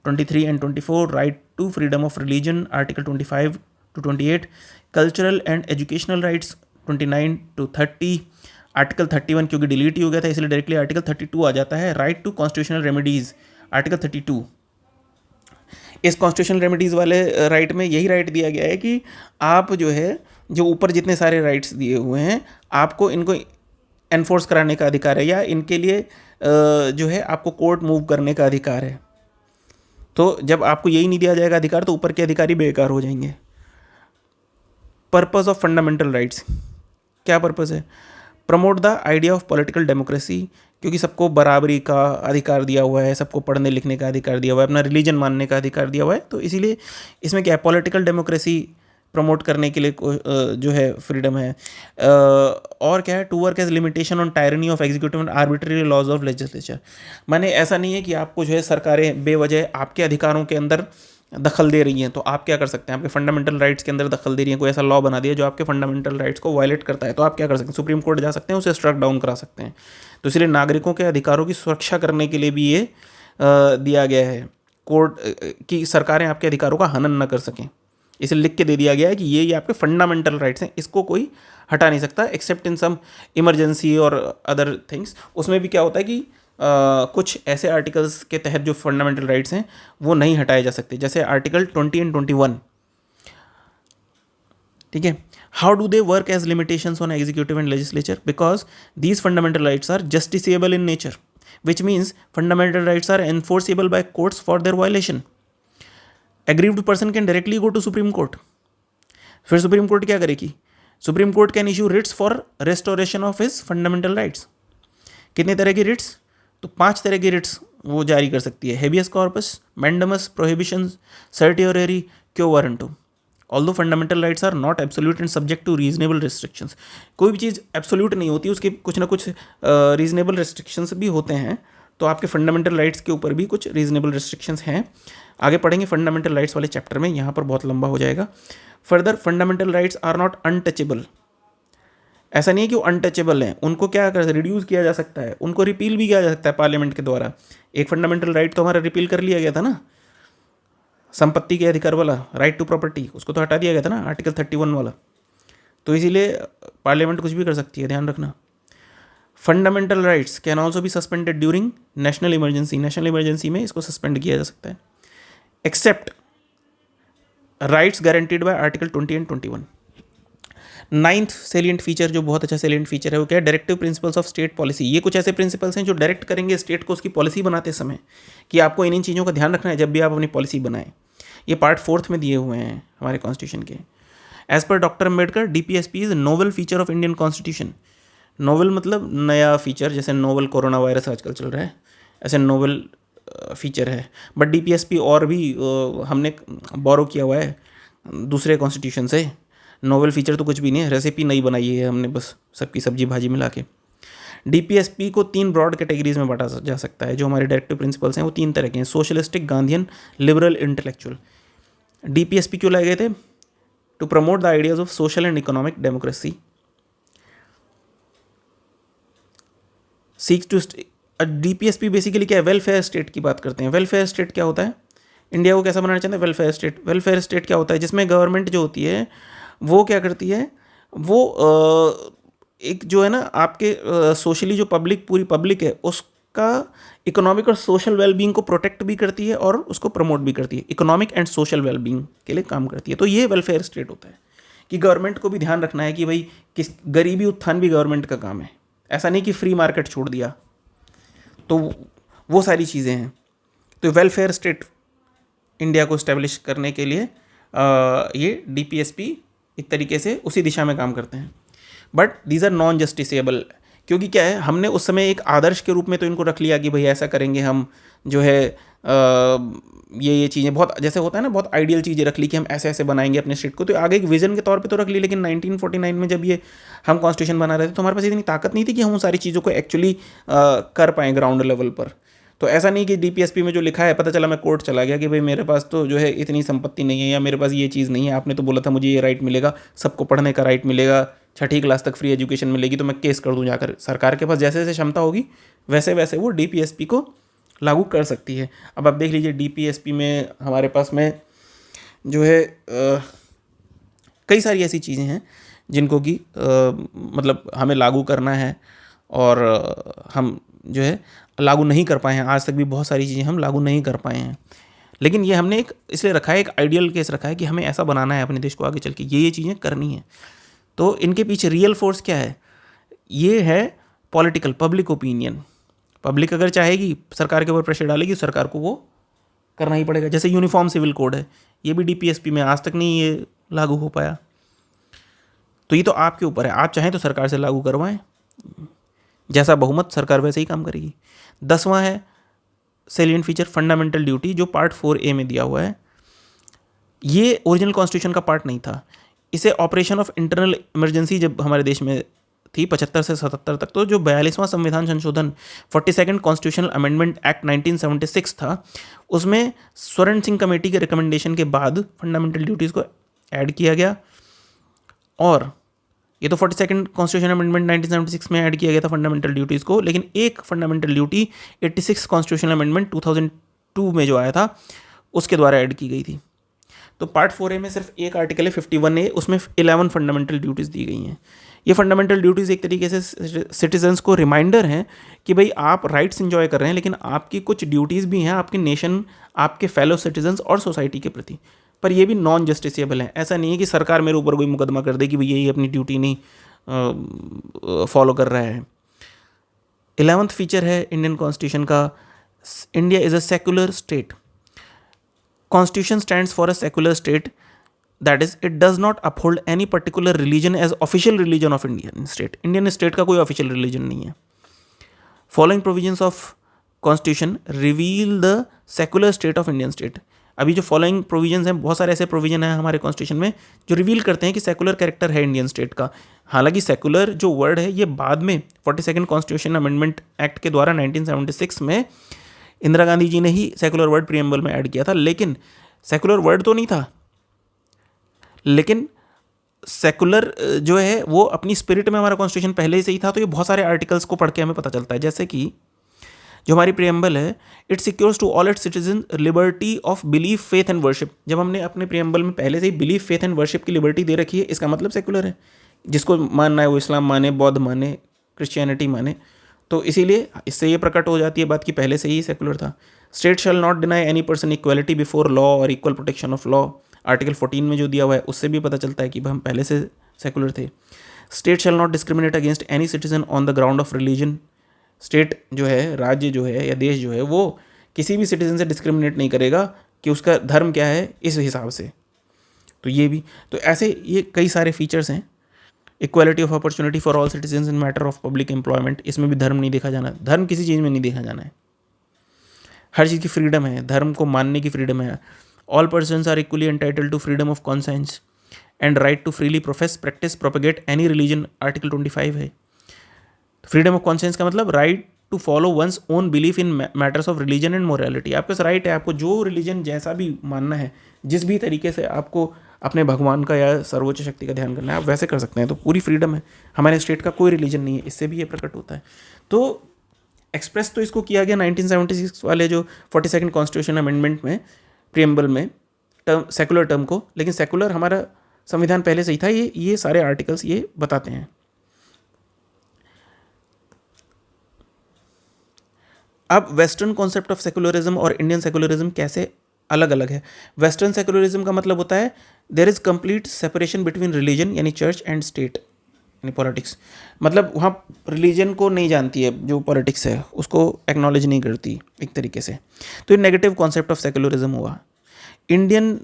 23 and 24, right to freedom of religion article 25 to 28, cultural and educational rights 29 to 30, article 31 क्योंकि डिलीट ही हो गया था इसलिए डायरेक्टली आर्टिकल 32 आ जाता है। Right to constitutional remedies article 32। इस कॉन्स्टिट्यूशनल रेमेडीज़ वाले राइट में यही राइट दिया गया है कि आप जो है, जो ऊपर जितने सारे राइट्स दिए हुए हैं, आपको इनको एनफोर्स कराने का अधिकार है, या इनके लिए जो है आपको कोर्ट मूव करने का अधिकार है। तो जब आपको यही नहीं दिया जाएगा अधिकार, तो ऊपर के अधिकारी बेकार हो जाएंगे। पर्पस ऑफ फंडामेंटल राइट्स, क्या पर्पस है? Promote the idea of political democracy, क्योंकि सबको बराबरी का अधिकार दिया हुआ है, सबको पढ़ने लिखने का अधिकार दिया हुआ है, अपना रिलीजन मानने का अधिकार दिया हुआ है, तो इसीलिए इसमें क्या है, पॉलिटिकल डेमोक्रेसी प्रमोट करने के लिए जो है फ्रीडम है। और क्या है, to work as limitation on tyranny of executive and arbitrary laws of legislature. माने ऐसा नहीं है कि आपको जो है सरकारें बेवजह आपके अधिकारों के अंदर दखल दे रही हैं, तो आप क्या कर सकते हैं, आपके फंडामेंटल राइट्स के अंदर दखल दे रही हैं, कोई ऐसा लॉ बना दिया जो आपके फंडामेंटल राइट्स को वायलेट करता है, तो आप क्या कर सकते हैं, सुप्रीम कोर्ट जा सकते हैं, उसे स्ट्रक डाउन करा सकते हैं। तो इसलिए नागरिकों के अधिकारों की सुरक्षा करने के लिए भी ये दिया गया है कोर्ट की सरकारें आपके अधिकारों का हनन न कर सकें, इसे लिख के दे दिया गया है कि ये आपके फंडामेंटल राइट्स हैं, इसको कोई हटा नहीं सकता एक्सेप्ट इन सम इमरजेंसी और अदर थिंग्स। उसमें भी क्या होता है कि कुछ ऐसे आर्टिकल्स के तहत जो फंडामेंटल राइट्स हैं वो नहीं हटाए जा सकते, जैसे आर्टिकल 20 एंड 21। ठीक है, how do they work as limitations on executive and legislature? Because these fundamental rights are justiciable in nature, which means fundamental rights are enforceable by courts for their violation. Aggrieved person can directly go to supreme court. फिर supreme court क्या करेगी? Supreme court can issue writs for restoration of his fundamental rights. कितने तरह की Ritz? तो 5 तरह की Ritz वो जारी कर सकती है: habeas corpus, mandamus, prohibition, certiorari, quo warranto. Although fundamental rights are not absolute and subject to reasonable restrictions. कोई भी चीज़ एब्सोल्यूट नहीं होती, उसके कुछ ना कुछ रीजनेबल रिस्ट्रिक्शंस भी होते हैं। तो आपके फंडामेंटल राइट्स के ऊपर भी कुछ रीजनेबल रिस्ट्रिक्शंस हैं। आगे पढ़ेंगे फंडामेंटल राइट्स वाले चैप्टर में, यहाँ पर बहुत लंबा हो जाएगा। Further, fundamental rights are not untouchable. ऐसा नहीं है कि वो अनटचेबल हैं, उनको क्या कर रिड्यूस किया जा सकता है, उनको रिपील भी किया जा सकता है पार्लियामेंट के द्वारा। एक फंडामेंटल राइट तो हमारा रिपील कर लिया गया था ना, संपत्ति के अधिकार वाला, राइट टू प्रॉपर्टी, उसको तो हटा दिया गया था ना आर्टिकल 31 वाला। तो इसीलिए पार्लियामेंट कुछ भी कर सकती है, ध्यान रखना। Fundamental rights can also be suspended during national emergency. National emergency में इसको सस्पेंड किया जा सकता है, except rights guaranteed by article 20 and 21। Ninth salient feature, जो बहुत अच्छा सेलिएंट फीचर है, वो क्या है? Directive principles of state policy. ये कुछ ऐसे प्रिंसिपल्स हैं जो डायरेक्ट करेंगे स्टेट को उसकी पॉलिसी बनाते समय कि आपको इन चीज़ों का ध्यान रखना है जब भी आप अपनी पॉलिसी बनाएं। ये पार्ट 4 में दिए हुए हैं हमारे कॉन्स्टिट्यूशन के। As per doctor Ambedkar, DPSP is novel feature of Indian constitution. Novel मतलब नया फीचर, जैसे नोवेल कोरोना वायरस आजकल चल रहा है, ऐसे नोवेल फीचर है। बट डीपीएसपी और भी हमने बोरो किया हुआ है दूसरे कॉन्स्टिट्यूशन से। नोवेल फीचर तो कुछ भी नहीं है, रेसिपी नई बनाई है हमने, बस सबकी सब्जी भाजी मिला के। डीपीएसपी को 3 ब्रॉड कैटेगरीज में बांटा जा सकता है। जो हमारे डायरेक्टिव प्रिंसिपल्स हैं वो 3 तरह के हैं: socialistic, Gandhian, liberal, intellectual. DPSP क्यों लाए गए थे? To promote the ideas of social and economic democracy. Seeks to DPSP basically क्या है? वेलफेयर स्टेट की बात करते हैं। वेलफेयर स्टेट क्या होता है? इंडिया को कैसा बनाना चाहते हैं? Welfare state. वेलफेयर स्टेट क्या होता है? जिसमें गवर्नमेंट जो होती है वो क्या करती है, वो एक जो है ना आपके सोशली जो पब्लिक, पूरी पब्लिक है, उसका इकोनॉमिक और सोशल वेलबींग को प्रोटेक्ट भी करती है और उसको प्रमोट भी करती है। इकोनॉमिक एंड सोशल वेलबींग के लिए काम करती है। तो ये वेलफेयर स्टेट होता है कि गवर्नमेंट को भी ध्यान रखना है कि भाई किस गरीबी उत्थान भी गवर्नमेंट का काम है। ऐसा नहीं कि फ्री मार्केट छोड़ दिया। तो वो सारी चीज़ें हैं। तो वेलफेयर स्टेट इंडिया को इस्टेब्लिश करने के लिए ये डीपीएसपी एक तरीके से उसी दिशा में काम करते हैं। But these are non justiciable, क्योंकि क्या है, हमने उस समय एक आदर्श के रूप में तो इनको रख लिया कि भाई ऐसा करेंगे हम, जो है ये चीज़ें बहुत, जैसे होता है ना, बहुत आइडियल चीज़ें रख ली कि हम ऐसे ऐसे बनाएंगे अपने स्टेट को, तो आगे एक विजन के तौर पे तो रख ली। लेकिन 1949 में जब ये हम कॉन्स्टिट्यूशन बना रहे थे तो हमारे पास इतनी ताकत नहीं थी कि हम उन सारी चीज़ों को एक्चुअली कर पाएँ ग्राउंड लेवल पर। तो ऐसा नहीं कि डीपीएसपी में जो लिखा है, पता चला मैं कोर्ट चला गया कि भाई मेरे पास तो जो है इतनी संपत्ति नहीं है, या मेरे पास ये चीज़ नहीं है, आपने तो बोला था मुझे ये राइट मिलेगा, सबको पढ़ने का राइट मिलेगा, 6ठी क्लास तक फ्री एजुकेशन मिलेगी, तो मैं केस कर दूं जाकर। सरकार के पास जैसे जैसे क्षमता होगी वैसे वैसे वो डीपीएसपी को लागू कर सकती है। अब आप देख लीजिए, डीपीएसपी में हमारे पास में जो है कई सारी ऐसी चीज़ें हैं जिनको कि मतलब हमें लागू करना है और हम जो है लागू नहीं कर पाए हैं। आज तक भी बहुत सारी चीज़ें हम लागू नहीं कर पाए हैं। लेकिन ये हमने एक इसलिए रखा है, एक आइडियल केस रखा है कि हमें ऐसा बनाना है अपने देश को आगे चल के, ये चीज़ें करनी है। तो इनके पीछे रियल फोर्स क्या है? ये है पॉलिटिकल, पब्लिक ओपिनियन। पब्लिक अगर चाहेगी, सरकार के ऊपर प्रेशर डालेगी, सरकार को वो करना ही पड़ेगा। जैसे यूनिफॉर्म सिविल कोड है, ये भी डीपीएसपी में आज तक नहीं ये लागू हो पाया। तो ये तो आपके ऊपर है, आप चाहें तो सरकार से लागू करवाएं, जैसा बहुमत सरकार वैसे ही काम करेगी। 10वां है सेलिएंट फीचर, फंडामेंटल ड्यूटी, जो पार्ट 4A में दिया हुआ है। ये ओरिजिनल कॉन्स्टिट्यूशन का पार्ट नहीं था। इसे ऑपरेशन ऑफ इंटरनल इमरजेंसी जब हमारे देश में थी 75 से 77 तक, तो जो 42वां संविधान संशोधन 42nd कॉन्स्टिट्यूशनल अमेंडमेंट एक्ट 1976 था, उसमें स्वर्ण सिंह कमेटी के रिकमेंडेशन के बाद फंडामेंटल ड्यूटीज़ को ऐड किया गया। और ये तो 42nd कॉन्स्टिट्यूशन अमेंडमेंट 1976 में ऐड किया गया था फंडामेंटल ड्यूटीज़ को, लेकिन एक फंडामेंटल ड्यूटी 86 कॉन्स्टिट्यूशनल अमेंडमेंट 2002 में जो आया था उसके द्वारा ऐड की गई थी। तो पार्ट 4A में सिर्फ एक आर्टिकल है 51A, उसमें 11 फंडामेंटल ड्यूटीज़ दी गई हैं। ये फंडामेंटल ड्यूटीज़ एक तरीके से सिटीजन्स को रिमाइंडर हैं कि भाई आप राइट्स इंजॉय कर रहे हैं, लेकिन आपकी कुछ ड्यूटीज़ भी हैं आपके नेशन, आपके फेलो सिटीजन्स और सोसाइटी के प्रति। पर ये भी नॉन जस्टिसेबल है। ऐसा नहीं है कि सरकार मेरे ऊपर कोई मुकदमा कर दे कि भैया ये अपनी ड्यूटी नहीं फॉलो कर रहा है। 11th फीचर है इंडियन कॉन्स्टिट्यूशन का, India is a secular state. Constitution stands for a secular state, that is it does not uphold any particular religion as official religion of Indian state. Indian state का कोई official religion नहीं है। Following provisions of constitution reveal the secular state of Indian state. अभी जो following provisions हैं, बहुत सारे ऐसे प्रोविजन हैं हमारे कॉन्स्टिट्यूशन में जो रिवील करते हैं कि सेकुलर कैरेक्टर है इंडियन स्टेट का। हालांकि सेकुलर जो वर्ड है ये बाद में 42nd कॉन्स्टिट्यूशन अमेंडमेंट एक्ट के द्वारा 1976 में इंदिरा गांधी जी ने ही सेकुलर वर्ड प्रीएम्बल में ऐड किया था, लेकिन सेकुलर वर्ड तो नहीं था। लेकिन सेकुलर जो है वो अपनी स्पिरिट में हमारा कॉन्स्टिट्यूशन पहले से ही था। तो ये बहुत सारे आर्टिकल्स को पढ़ के हमें पता चलता है, जैसे कि जो हमारी प्रीएम्बल है, it secures to all its citizen liberty of belief, faith and worship. जब हमने अपने प्रीएम्बल में पहले से ही बिलीफ, फेथ एंड वर्शिप की लिबर्टी दे रखी है, इसका मतलब सेकुलर है। जिसको मानना है वो इस्लाम माने, बौद्ध माने, क्रिश्चियनिटी माने। तो इसीलिए इससे ये प्रकट हो जाती है बात कि पहले से ही सेकुलर था। State shall not deny any person equality before law और equal protection of law. Article 14 में जो दिया हुआ है उससे भी पता चलता है कि हम पहले से सेकुलर थे। State shall not discriminate against any citizen on the ground of religion. State जो है, राज्य जो है या देश जो है, वो किसी भी सिटीजन से डिस्क्रिमिनेट नहीं करेगा कि उसका धर्म क्या है इस हिसाब से। तो ये भी, तो ऐसे ये कई सारे फीचर्स हैं। Equality of opportunity for all citizen in matter of public employment, इसमें भी धर्म नहीं देखा जाना। धर्म किसी चीज़ में नहीं देखा जाना है। हर चीज़ की फ्रीडम है, धर्म को मानने की फ्रीडम है। All persons are equally entitled to freedom of conscience and right to freely profess, practice, propagate any religion, article 25 है। फ्रीडम ऑफ कॉन्शियंस का मतलब right to follow one's own belief in matters of religion and morality. आपके पास right है, आपको जो religion जैसा भी मानना है, जिस भी तरीके से आपको अपने भगवान का या सर्वोच्च शक्ति का ध्यान करना है, आप वैसे कर सकते हैं। तो पूरी फ्रीडम है। हमारे स्टेट का कोई रिलीजन नहीं है, इससे भी ये प्रकट होता है। तो एक्सप्रेस तो इसको किया गया 1976 वाले जो 42nd कॉन्स्टिट्यूशन अमेंडमेंट में, प्रीएम्बल में, टर्म सेकुलर टर्म को। लेकिन सेकुलर हमारा संविधान पहले से ही था। ये सारे आर्टिकल्स ये बताते हैं। अब वेस्टर्न कॉन्सेप्ट ऑफ सेकुलरिज्म और इंडियन सेकुलरिज्म कैसे अलग अलग है। वेस्टर्न सेकुलरिज्म का मतलब होता है there is complete separation between religion यानी चर्च एंड स्टेट यानी पॉलिटिक्स। मतलब वहाँ रिलीजन को नहीं जानती है, जो पॉलिटिक्स है उसको एक्नॉलेज नहीं करती एक तरीके से। तो ये नेगेटिव कॉन्सेप्ट ऑफ सेकुलरिज्म हुआ। इंडियन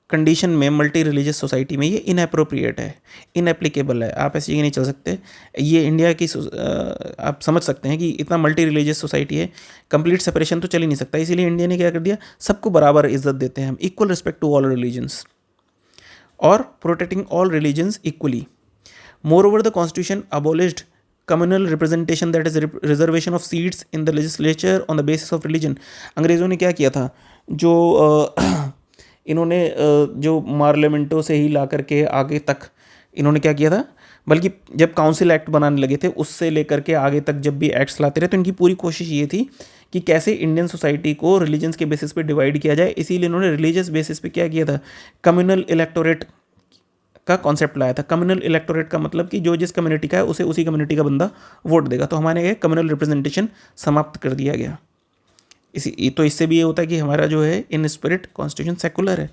कंडीशन में, मल्टी रिलीजियस सोसाइटी में ये इनएप्रोप्रिएट है, इनएप्लीकेबल है। आप ऐसे ही नहीं चल सकते। ये इंडिया की आप समझ सकते हैं कि इतना मल्टी रिलीजियस सोसाइटी है, कंप्लीट सेपरेशन तो चल ही नहीं सकता। इसीलिए इंडिया ने क्या कर दिया, सबको बराबर इज्जत देते हैं हम, equal respect to all religions और protecting all religions equally. Moreover the constitution abolished communal representation, that is reservation of seats in the legislature on the basis of religion. अंग्रेज़ों ने क्या किया था, जो इन्होंने जो पार्लियामेंटों से ही ला करके आगे तक इन्होंने क्या किया था, बल्कि जब काउंसिल एक्ट बनाने लगे थे उससे लेकर के आगे तक जब भी एक्ट्स लाते रहे, तो इनकी पूरी कोशिश ये थी कि कैसे इंडियन सोसाइटी को रिलीजन्स के बेसिस पे डिवाइड किया जाए। इसीलिए इन्होंने रिलीजियस बेसिस पे क्या किया था, कम्युनल इलेक्टोरेट का कॉन्सेप्ट लाया था। कम्युनल इलेक्टोरेट का मतलब कि जो जिस कम्युनिटी का है उसे उसी कम्युनिटी का बंदा वोट देगा। तो हमारे यहाँ कम्युनल रिप्रेजेंटेशन समाप्त कर दिया गया। तो इससे भी ये होता है कि हमारा जो है इन स्पिरिट कॉन्स्टिट्यूशन सेकुलर है।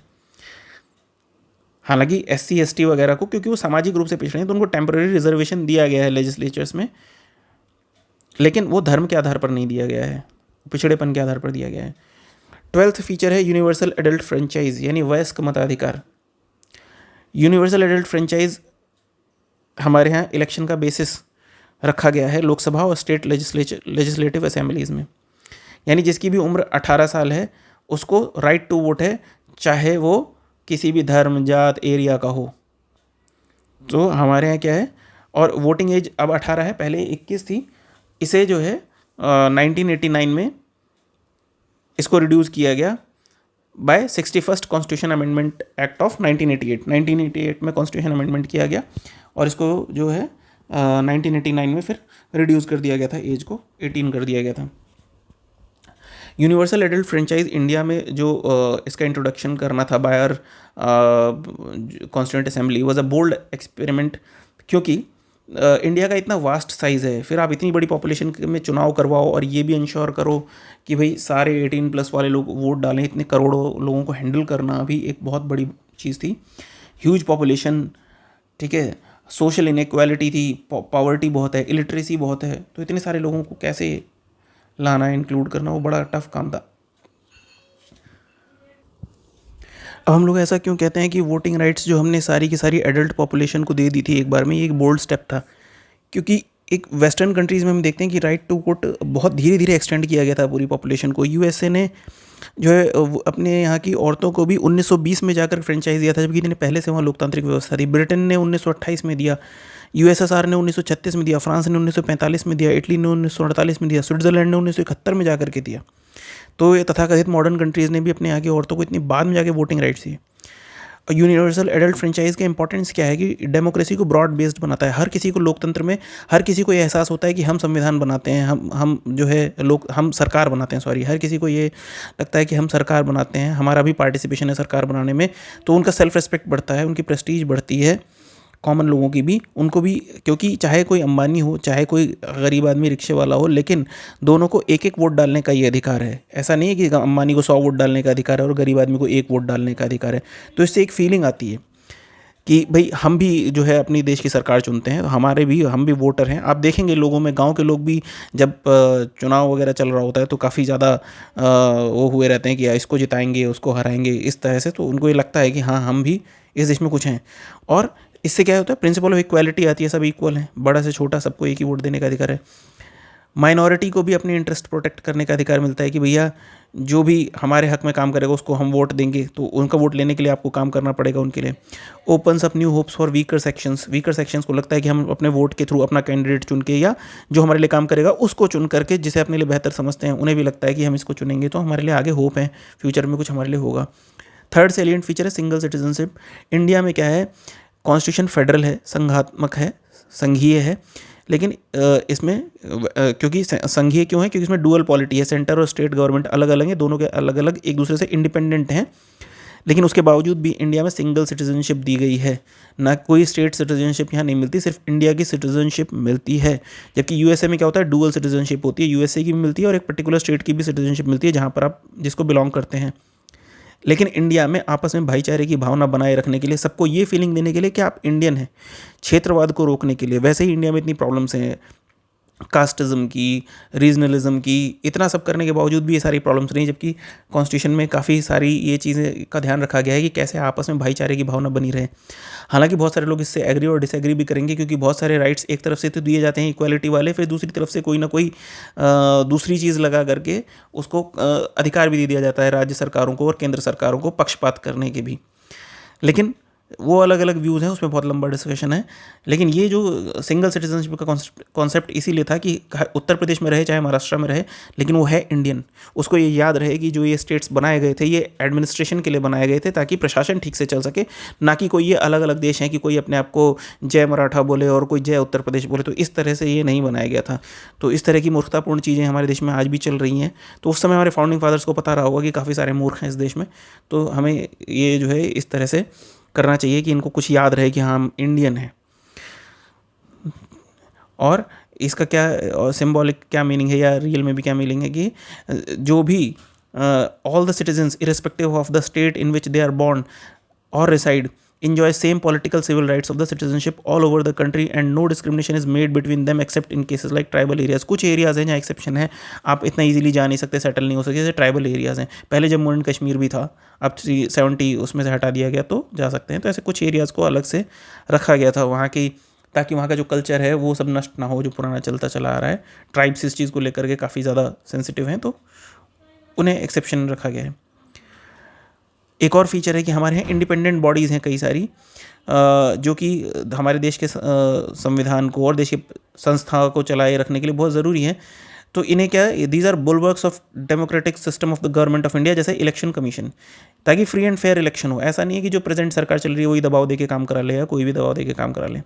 हालांकि SC ST वगैरह को, क्योंकि वो सामाजिक रूप से पिछड़े हैं, तो उनको टेम्पररी रिजर्वेशन दिया गया है लेजिस्लेचर्स में, लेकिन वो धर्म के आधार पर नहीं दिया गया है, पिछड़ेपन के आधार पर दिया गया है। 12th फीचर है यूनिवर्सल एडल्ट फ्रेंचाइज यानी वयस्क मताधिकार। यूनिवर्सल एडल्ट फ्रेंचाइज हमारे यहाँ इलेक्शन का बेसिस रखा गया है लोकसभा और स्टेट लेजिस्लेटिव असेंबलीज में। यानी जिसकी भी उम्र 18 साल है उसको राइट टू वोट है, चाहे वो किसी भी धर्म, जात, एरिया का हो। तो हमारे यहाँ क्या है, और वोटिंग एज अब 18 है, पहले 21 थी। इसे जो है 1989 में इसको रिड्यूस किया गया by 61st constitution amendment act of 1988 में कॉन्स्टिट्यूशन अमेंडमेंट किया गया और इसको जो है 1989 में फिर रिड्यूस कर दिया गया था, एज को 18 कर दिया गया था। यूनिवर्सल एडल्ट फ्रेंचाइज इंडिया में जो इसका इंट्रोडक्शन करना था by the constituent assembly was a bold experiment, क्योंकि इंडिया का इतना वास्ट साइज़ है, फिर आप इतनी बड़ी पॉपुलेशन में चुनाव करवाओ और ये भी इंश्योर करो कि भाई सारे 18+ वाले लोग वोट डालें, इतने करोड़ों लोगों को हैंडल करना भी एक बहुत बड़ी चीज़ थी। ह्यूज पॉपुलेशन, ठीक है, सोशल इनइक्वालिटी थी, पॉवर्टी बहुत है, इलिटरेसी बहुत है, तो इतने सारे लोगों को कैसे लाना, इंक्लूड करना, वो बड़ा टफ काम था। अब हम लोग ऐसा क्यों कहते हैं कि वोटिंग राइट्स जो हमने सारी की सारी एडल्ट पॉपुलेशन को दे दी थी एक बार में, ये एक बोल्ड स्टेप था, क्योंकि एक वेस्टर्न कंट्रीज़ में हम देखते हैं कि राइट टू वोट बहुत धीरे धीरे एक्सटेंड किया गया था पूरी पॉपुलेशन को। यूएसए ने जो है अपने यहाँ की औरतों को भी 1920 में जाकर फ्रेंचाइज दिया था, जबकि इतने पहले से वहाँ लोकतांत्रिक व्यवस्था थी। ब्रिटेन ने 1928 में दिया, यूएसएसआर ने 1936 में दिया, फ्रांस ने 1945 में दिया, इटली ने 1948 में दिया, स्विट्जरलैंड ने 1971 में जाकर के दिया। तो ये तथाकथित मॉडर्न कंट्रीज़ ने भी अपने यहाँ की औरतों को इतनी बाद में जाके वोटिंग राइट्स दी। यूनिवर्सल एडल्ट फ्रेंचाइज का इंपॉर्टेंस क्या है कि डेमोक्रेसी को ब्रॉड बेस्ड बनाता है। हर किसी को लोकतंत्र में, हर किसी को ये एहसास होता है कि हम संविधान बनाते हैं, हम जो है लोग, हम सरकार बनाते हैं, सॉरी, हर किसी को ये लगता है कि हम सरकार बनाते हैं, हमारा भी पार्टिसिपेशन है सरकार बनाने में। तो उनका सेल्फ रिस्पेक्ट बढ़ता है, उनकी प्रेस्टीज बढ़ती है, कॉमन लोगों की भी, उनको भी, क्योंकि चाहे कोई अंबानी हो, चाहे कोई गरीब आदमी रिक्शे वाला हो, लेकिन दोनों को एक एक वोट डालने का ये अधिकार है। ऐसा नहीं है कि अंबानी को 100 वोट डालने का अधिकार है और गरीब आदमी को 1 वोट डालने का अधिकार है। तो इससे एक फीलिंग आती है कि भाई हम भी जो है अपनी देश की सरकार चुनते हैं, तो हमारे भी, हम भी वोटर हैं। आप देखेंगे लोगों में, गांव के लोग भी जब चुनाव वगैरह चल रहा होता है तो काफ़ी ज़्यादा वो हुए रहते हैं कि इसको जिताएंगे, उसको हराएंगे, इस तरह से। तो उनको ये लगता है कि हाँ, हम भी इस देश में कुछ हैं। और इससे क्या होता है, प्रिंसिपल ऑफ इक्वालिटी आती है, सब इक्वल हैं, बड़ा से छोटा सबको एक ही वोट देने का अधिकार है। माइनॉरिटी को भी अपने इंटरेस्ट प्रोटेक्ट करने का अधिकार मिलता है कि भैया जो भी हमारे हक में काम करेगा उसको हम वोट देंगे, तो उनका वोट लेने के लिए आपको काम करना पड़ेगा उनके लिए। Opens up new hopes for weaker sections को लगता है कि हम अपने वोट के थ्रू अपना कैंडिडेट चुन के, या जो हमारे लिए काम करेगा उसको चुन करके, जिसे अपने लिए बेहतर समझते हैं, उन्हें भी लगता है कि हम इसको चुनेंगे तो हमारे लिए आगे होप है, फ्यूचर में कुछ हमारे लिए होगा। थर्ड सेलिएंट फीचर है सिंगल सिटीजनशिप। इंडिया में क्या है, कॉन्स्टिट्यूशन फेडरल है, संघात्मक है, संघीय है, लेकिन इसमें क्योंकि संघीय क्यों है, क्योंकि इसमें डुअल पॉलिटी है, सेंटर और स्टेट गवर्नमेंट अलग अलग हैं, दोनों के अलग अलग एक दूसरे से इंडिपेंडेंट हैं, लेकिन उसके बावजूद भी इंडिया में सिंगल सिटीजनशिप दी गई है। ना कोई स्टेट सिटीजनशिप यहाँ नहीं मिलती, सिर्फ इंडिया की सिटीजनशिप मिलती है। जबकि यूएसए में क्या होता है, डुअल सिटीजनशिप होती है, यूएसए की भी मिलती है और एक पर्टिकुलर स्टेट की भी सिटीजनशिप मिलती है जहाँ पर आप जिसको बिलोंग करते हैं। लेकिन इंडिया में आपस में भाईचारे की भावना बनाए रखने के लिए, सबको ये फीलिंग देने के लिए कि आप इंडियन हैं, क्षेत्रवाद को रोकने के लिए, वैसे ही इंडिया में इतनी प्रॉब्लम्स हैं, कास्टिज्म की, रीजनलिज्म की, इतना सब करने के बावजूद भी ये सारी प्रॉब्लम्स नहीं, जबकि कॉन्स्टिट्यूशन में काफ़ी सारी ये चीज़ें का ध्यान रखा गया है कि कैसे आपस में भाईचारे की भावना बनी रहे। हालांकि बहुत सारे लोग इससे एग्री और डिसएग्री भी करेंगे, क्योंकि बहुत सारे राइट्स एक तरफ से तो दिए जाते हैं इक्वालिटी वाले, फिर दूसरी तरफ से कोई ना कोई दूसरी चीज़ लगा करके उसको अधिकार भी दे दिया जाता है राज्य सरकारों को और केंद्र सरकारों को पक्षपात करने के भी। लेकिन वो अलग अलग व्यूज़ हैं, उसमें बहुत लंबा डिस्कशन है। लेकिन ये जो सिंगल सिटीजनशिप का कॉन्सेप्ट इसीलिए था कि उत्तर प्रदेश में रहे चाहे महाराष्ट्र में रहे, लेकिन वो है इंडियन। उसको ये याद रहे कि जो ये स्टेट्स बनाए गए थे, ये एडमिनिस्ट्रेशन के लिए बनाए गए थे ताकि प्रशासन ठीक से चल सके, ना कि कोई ये अलग अलग देश हैं कि कोई अपने आप को जय मराठा बोले और कोई जय उत्तर प्रदेश बोले। तो इस तरह से ये नहीं बनाया गया था। तो इस तरह की मूर्खतापूर्ण चीज़ें हमारे देश में आज भी चल रही हैं। तो उस समय हमारे फाउंडिंग फादर्स को पता रहा होगा कि काफ़ी सारे मूर्ख हैं इस देश में। तो हमें ये जो है इस तरह से करना चाहिए कि इनको कुछ याद रहे कि हाँ, हम इंडियन हैं। और इसका क्या सिंबॉलिक क्या मीनिंग है, या रियल में भी क्या मीनिंग है कि जो भी all the citizens irrespective of the state in which they are born और reside enjoy same political civil rights of the citizenship all over the country and no discrimination is made between them except in cases like tribal areas। कुछ areas हैं जहाँ exception है, आप इतना easily जा नहीं सकते, सेटल नहीं हो सकते, जैसे ट्राइबल एरियाज़ हैं। पहले जम्मू एंड कश्मीर भी था, अब 370 उसमें से हटा दिया गया तो जा सकते हैं। तो ऐसे कुछ एरियाज़ को अलग से रखा गया था वहाँ की, ताकि वहाँ का जो कल्चर है वो सब नष्ट ना हो, जो पुराना चलता चला आ रहा है। ट्राइब्स इस चीज़ को लेकर के काफ़ी ज़्यादा सेंसिटिव हैं, तो उन्हें एक्सेप्शन रखा गया है। एक और फीचर है कि हमारे यहाँ इंडिपेंडेंट बॉडीज़ हैं कई सारी, जो कि हमारे देश के संविधान को और देश की संस्था को चलाए रखने के लिए बहुत ज़रूरी है। तो इन्हें क्या, these are bulwarks of democratic system of the government of India, जैसे इलेक्शन कमीशन, ताकि फ्री एंड फेयर इलेक्शन हो। ऐसा नहीं है कि जो प्रेजेंट सरकार चल रही है वही दबाव दे के काम करा ले, या कोई भी दबाव दे के काम करा ले।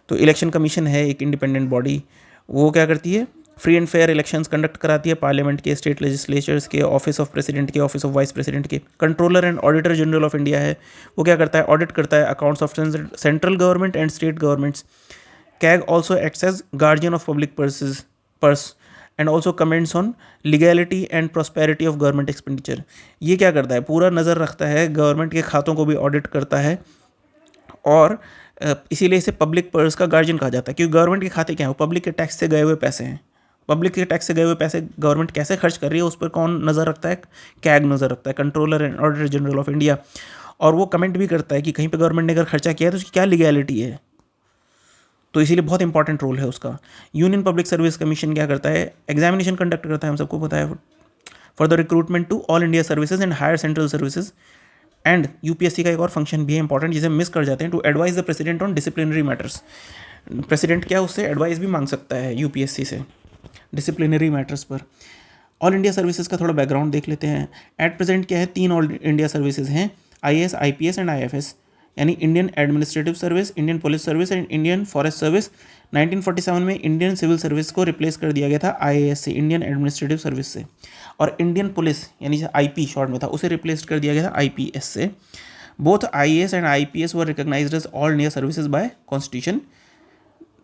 तो इलेक्शन कमीशन है एक इंडिपेंडेंट बॉडी, वो क्या करती है, free and fair elections conduct कराती है पार्लियामेंट के, स्टेट लेजिस्लेचर्स के, ऑफिस ऑफ प्रेसिडेंट के, ऑफिस ऑफ वाइस प्रेसिडेंट के। Controller and auditor general of India है, वो क्या करता है, ऑडिट करता है accounts of central government and state governments. CAG also acts as guardian of public purse and also comments on legality and prosperity of government expenditure. ये क्या करता है, पूरा नज़र रखता है, गवर्नमेंट के खातों को भी ऑडिट करता है, और इसीलिए इसे पब्लिक पर्स का गार्जियन कहा जाता है, क्योंकि गवर्नमेंट के खाते क्या हैं, वो पब्लिक के टैक्स से गए हुए पैसे हैं। पब्लिक के टैक्स से गए हुए पैसे गवर्नमेंट कैसे खर्च कर रही है उस पर कौन नज़र रखता है, कैग नज़र रखता है, controller and auditor general of India. और वो कमेंट भी करता है कि कहीं पे गवर्नमेंट ने अगर खर्चा किया है तो उसकी क्या लीगैलिटी है, तो इसीलिए बहुत इंपॉर्टेंट रोल है उसका। यूनियन पब्लिक सर्विस कमीशन क्या करता है, एग्जामिनेशन कंडक्ट करता है, हम सबको पता है, for the recruitment to all India services and higher central services. And UPSC का एक और फंक्शन भी है इंपॉर्टेंट, जिसे मिस कर जाते हैं, to advise the president on disciplinary matters. President क्या उससे एडवाइस भी मांग सकता है यूपीएससी से डिसिप्लिनरी मैटर्स पर। ऑल इंडिया सर्विसेज का थोड़ा बैकग्राउंड देख लेते हैं। एट प्रेजेंट क्या है, 3 ऑल इंडिया सर्विसेज हैं, आईएएस, आईपीएस एंड आईएफएस, यानी Indian administrative service, Indian police service and Indian forest service. 1947 में इंडियन सिविल सर्विस को रिप्लेस कर दिया गया था आईएएस से, इंडियन एडमिनिस्ट्रेटिव सर्विस से, और इंडियन पुलिस यानी आईपी शॉर्ट में था, उसे रिप्लेस कर दिया गया था आईपीएस से। Both IAS and IPS were recognised as all India services by constitution.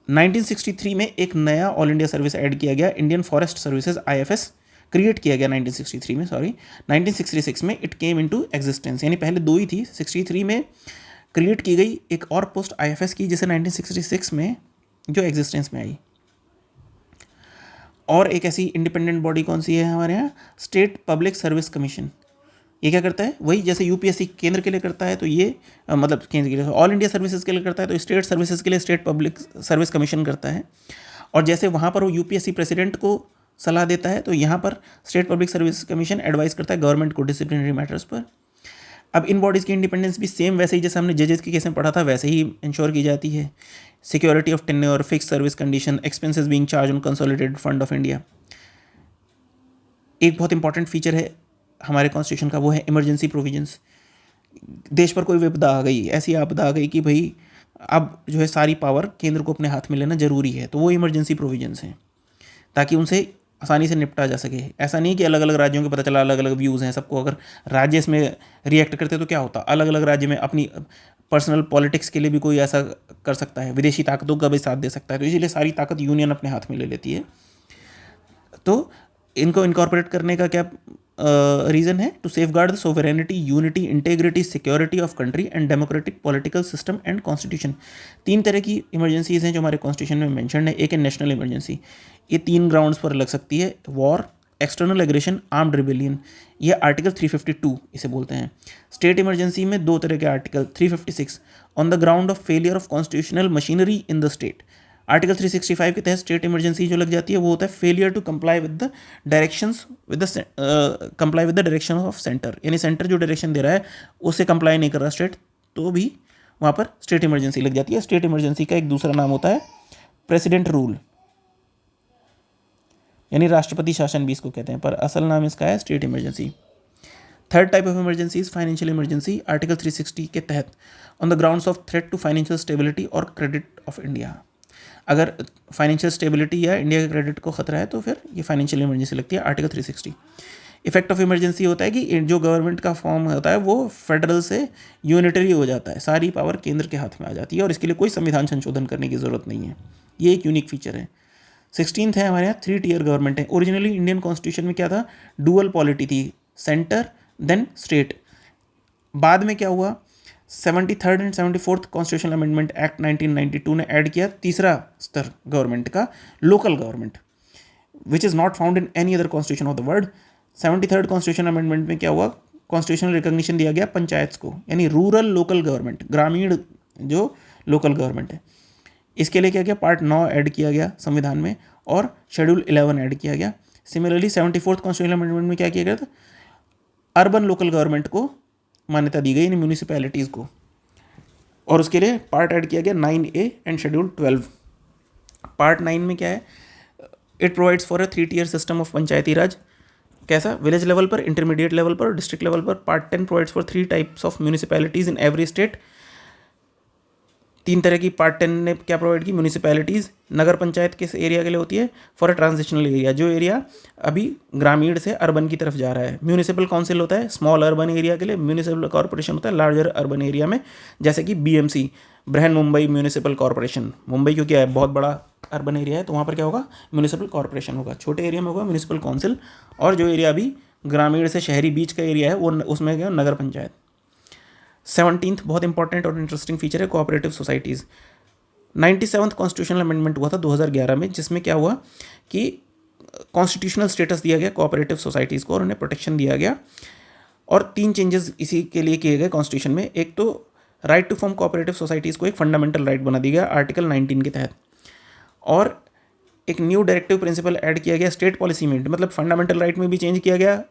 1963 में एक नया ऑल इंडिया सर्विस ऐड किया गया, Indian forest services, IFS, create किया गया 1963 में, 1966 में इट केम इनटू एग्जिस्टेंस, यानी पहले 2 ही थी, 63 में क्रिएट की गई एक और पोस्ट आईएफएस की, जिसे 1966 में जो एग्जिस्टेंस में आई। और एक ऐसी इंडिपेंडेंट बॉडी कौन सी है हमारे यहाँ, स्टेट पब्लिक सर्विस कमीशन। ये क्या करता है, वही जैसे यूपीएससी केंद्र के लिए करता है, तो ये मतलब केंद्र के लिए ऑल इंडिया सर्विसेज के लिए करता है, तो स्टेट सर्विसेज के लिए स्टेट पब्लिक सर्विस कमीशन करता है। और जैसे वहाँ पर वो यूपीएससी प्रेसिडेंट को सलाह देता है, तो यहाँ पर state public service commission advice करता है गवर्नमेंट को डिसिप्लिनरी मैटर्स पर। अब इन बॉडीज़ की इंडिपेंडेंस भी सेम वैसे ही जैसे हमने जजेस के केस में पढ़ा था वैसे ही इंश्योर की जाती है। Security of tenure, fix service condition, expenses being charge on consolidated fund of India. एक बहुत इंपॉर्टेंट फीचर है हमारे कॉन्स्टिट्यूशन का, वो है इमरजेंसी प्रोविजंस। देश पर कोई विपदा आ गई, ऐसी आपदा आ गई कि भाई अब जो है सारी पावर केंद्र को अपने हाथ में लेना जरूरी है, तो वो इमरजेंसी प्रोविजंस हैं, ताकि उनसे आसानी से निपटा जा सके। ऐसा नहीं कि अलग अलग राज्यों के पता चला अलग अलग व्यूज़ हैं सबको, अगर राज्य इसमें रिएक्ट करते तो क्या होता, अलग अलग राज्य में अपनी पर्सनल पॉलिटिक्स के लिए भी कोई ऐसा कर सकता है, विदेशी ताकतों का भी साथ दे सकता है, तो इसीलिए सारी ताकत यूनियन अपने हाथ में ले लेती है। तो इनको इनकॉर्पोरेट करने का क्या रीज़न है, to safeguard the sovereignty, unity, integrity, security of country and democratic political system and constitution. 3 तरह की इमरजेंसीज हैं जो हमारे कॉन्स्टिट्यूशन में मेंशन है। एक है नेशनल इमरजेंसी, ये 3 ग्राउंड्स पर लग सकती है, war, external aggression, armed rebellion, ये आर्टिकल 352 इसे बोलते हैं। स्टेट इमरजेंसी में 2 तरह के article, 356 on the ground of failure of constitutional machinery in the state. Article 365 के तहत स्टेट इमरजेंसी जो लग जाती है वो होता है failure to comply with the directions comply with the direction of centre, यानी सेंटर जो डायरेक्शन दे रहा है उससे कंप्लाई नहीं कर रहा स्टेट, तो भी वहाँ पर स्टेट इमरजेंसी लग जाती है। स्टेट इमरजेंसी का एक दूसरा नाम होता है प्रेसिडेंट रूल, यानी राष्ट्रपति शासन भी इसको कहते हैं, पर असल नाम इसका है state emergency. Third type of emergency is financial emergency, article 360 के तहत on the grounds of threat to financial stability और क्रेडिट ऑफ इंडिया। अगर फाइनेंशियल स्टेबिलिटी या इंडिया के क्रेडिट को खतरा है तो फिर ये फाइनेंशियल इमरजेंसी लगती है, आर्टिकल 360। इफेक्ट ऑफ इमरजेंसी होता है कि जो गवर्नमेंट का फॉर्म होता है वो फेडरल से यूनिटरी हो जाता है, सारी पावर केंद्र के हाथ में आ जाती है और इसके लिए कोई संविधान संशोधन करने की ज़रूरत नहीं है। ये एक यूनिक फीचर है। 16th है हमारे यहाँ 3 टियर गवर्नमेंट है। ओरिजिनली इंडियन कॉन्स्टिट्यूशन में क्या था, डुअल पॉलिटी थी, सेंटर देन स्टेट। बाद में क्या हुआ, 73rd and 74th constitutional amendment act 1992 ने ऐड किया तीसरा स्तर गवर्नमेंट का, local government, which is not found in any other constitution of the world. 73rd constitutional amendment में क्या हुआ, कॉन्स्टिट्यूशनल रिकॉग्निशन दिया गया पंचायत को, यानी रूरल लोकल गवर्नमेंट, ग्रामीण जो लोकल गवर्नमेंट है। इसके लिए क्या किया, पार्ट 9 ऐड किया गया संविधान में और शेड्यूल 11 ऐड किया गया। सिमिलरली 74th कॉन्स्टिट्यूशनल अमेंडमेंट में क्या किया गया था, अर्बन लोकल गवर्नमेंट को मान्यता दी गई, यानी म्यूनिसिपैलिटीज़ को, और उसके लिए पार्ट ऐड किया गया 9A एंड शेड्यूल 12। पार्ट 9 में क्या है, it provides for a 3 tier system of panchayati raj, कैसा, विलेज लेवल पर, इंटरमीडिएट लेवल पर, डिस्ट्रिक्ट लेवल पर। Part 10 provides for 3 types of municipalities in every state, 3 तरह की पार्ट 10 ने क्या प्रोवाइड की, म्यूनिसिपैलिटीज़, नगर पंचायत किस एरिया के लिए होती है, फॉर अ ट्रांजिशनल एरिया, जो एरिया अभी ग्रामीण से अर्बन की तरफ जा रहा है। म्यूनिसिपल काउंसिल होता है स्मॉल अर्बन एरिया के लिए, म्यूनिसिपल कॉर्पोरेशन होता है लार्जर अर्बन एरिया में, जैसे कि BMC, Brihan Mumbai municipal corporation. Mumbai क्योंकि है बहुत बड़ा अर्बन एरिया है, तो वहाँ पर क्या होगा, म्यूनिसिपल कॉर्पोरेशन होगा। छोटे एरिया में होगा म्यूनिसिपल काउंसिल, और जो एरिया अभी ग्रामीण से शहरी बीच का एरिया है वो उसमें क्या, नगर पंचायत। 17th बहुत इंपॉर्टेंट और इंटरेस्टिंग फीचर है cooperative societies. 97th constitutional amendment हुआ था 2011 में, जिसमें क्या हुआ कि कॉन्स्टिट्यूशनल स्टेटस दिया गया कोऑपरेटिव सोसाइटीज़ को और उन्हें प्रोटेक्शन दिया गया। और 3 चेंजेस इसी के लिए किए गए कॉन्स्टिट्यूशन में। एक तो right to form cooperative societies को एक फंडामेंटल राइट बना दिया गया आर्टिकल 19 के तहत, और एक न्यू डायरेक्टिव प्रिंसिपल ऐड किया गया स्टेट पॉलिसी में, मतलब फंडामेंटल राइट में भी चेंज किया गया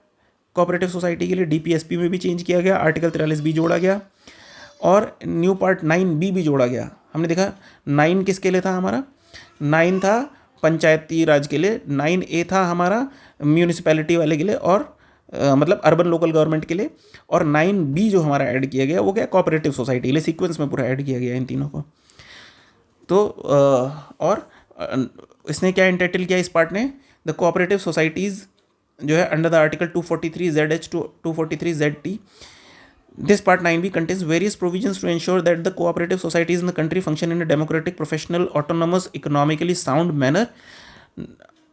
कोऑपरेटिव सोसाइटी के लिए, डीपीएसपी में भी चेंज किया गया, आर्टिकल 43 भी जोड़ा गया, और न्यू पार्ट 9B भी जोड़ा गया। हमने देखा 9 किसके लिए था हमारा, 9 था पंचायती राज के लिए, 9A था हमारा म्यूनिसिपैलिटी वाले के लिए, और मतलब अर्बन लोकल गवर्नमेंट के लिए, और 9B जो हमारा ऐड किया गया वो क्या, कोऑपरेटिव सोसाइटी के लिए। सीक्वेंस में पूरा ऐड किया गया इन तीनों को। तो और इसने क्या इंटाइटल किया इस पार्ट ने, द कोऑपरेटिव सोसाइटीज़ जो है under the article 243ZH to 243ZT, this part 9B contains various provisions to ensure that the cooperative societies in the country function in a democratic, professional, autonomous, economically sound manner.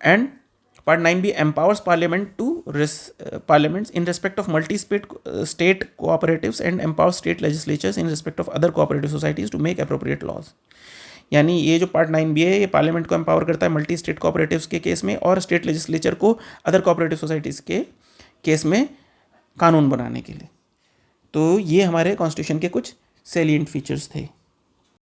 And part 9B empowers parliament to parliaments in respect of multi-state state cooperatives and empowers state legislatures in respect of other cooperative societies to make appropriate laws. यानी ये जो part 9B है ये parliament को empower करता है multi state cooperatives के case में, और स्टेट लेजिस्लेचर को अदर कोऑपरेटिव सोसाइटीज़ के केस में कानून बनाने के लिए। तो ये हमारे कॉन्स्टिट्यूशन के कुछ सैलिएंट फीचर्स थे।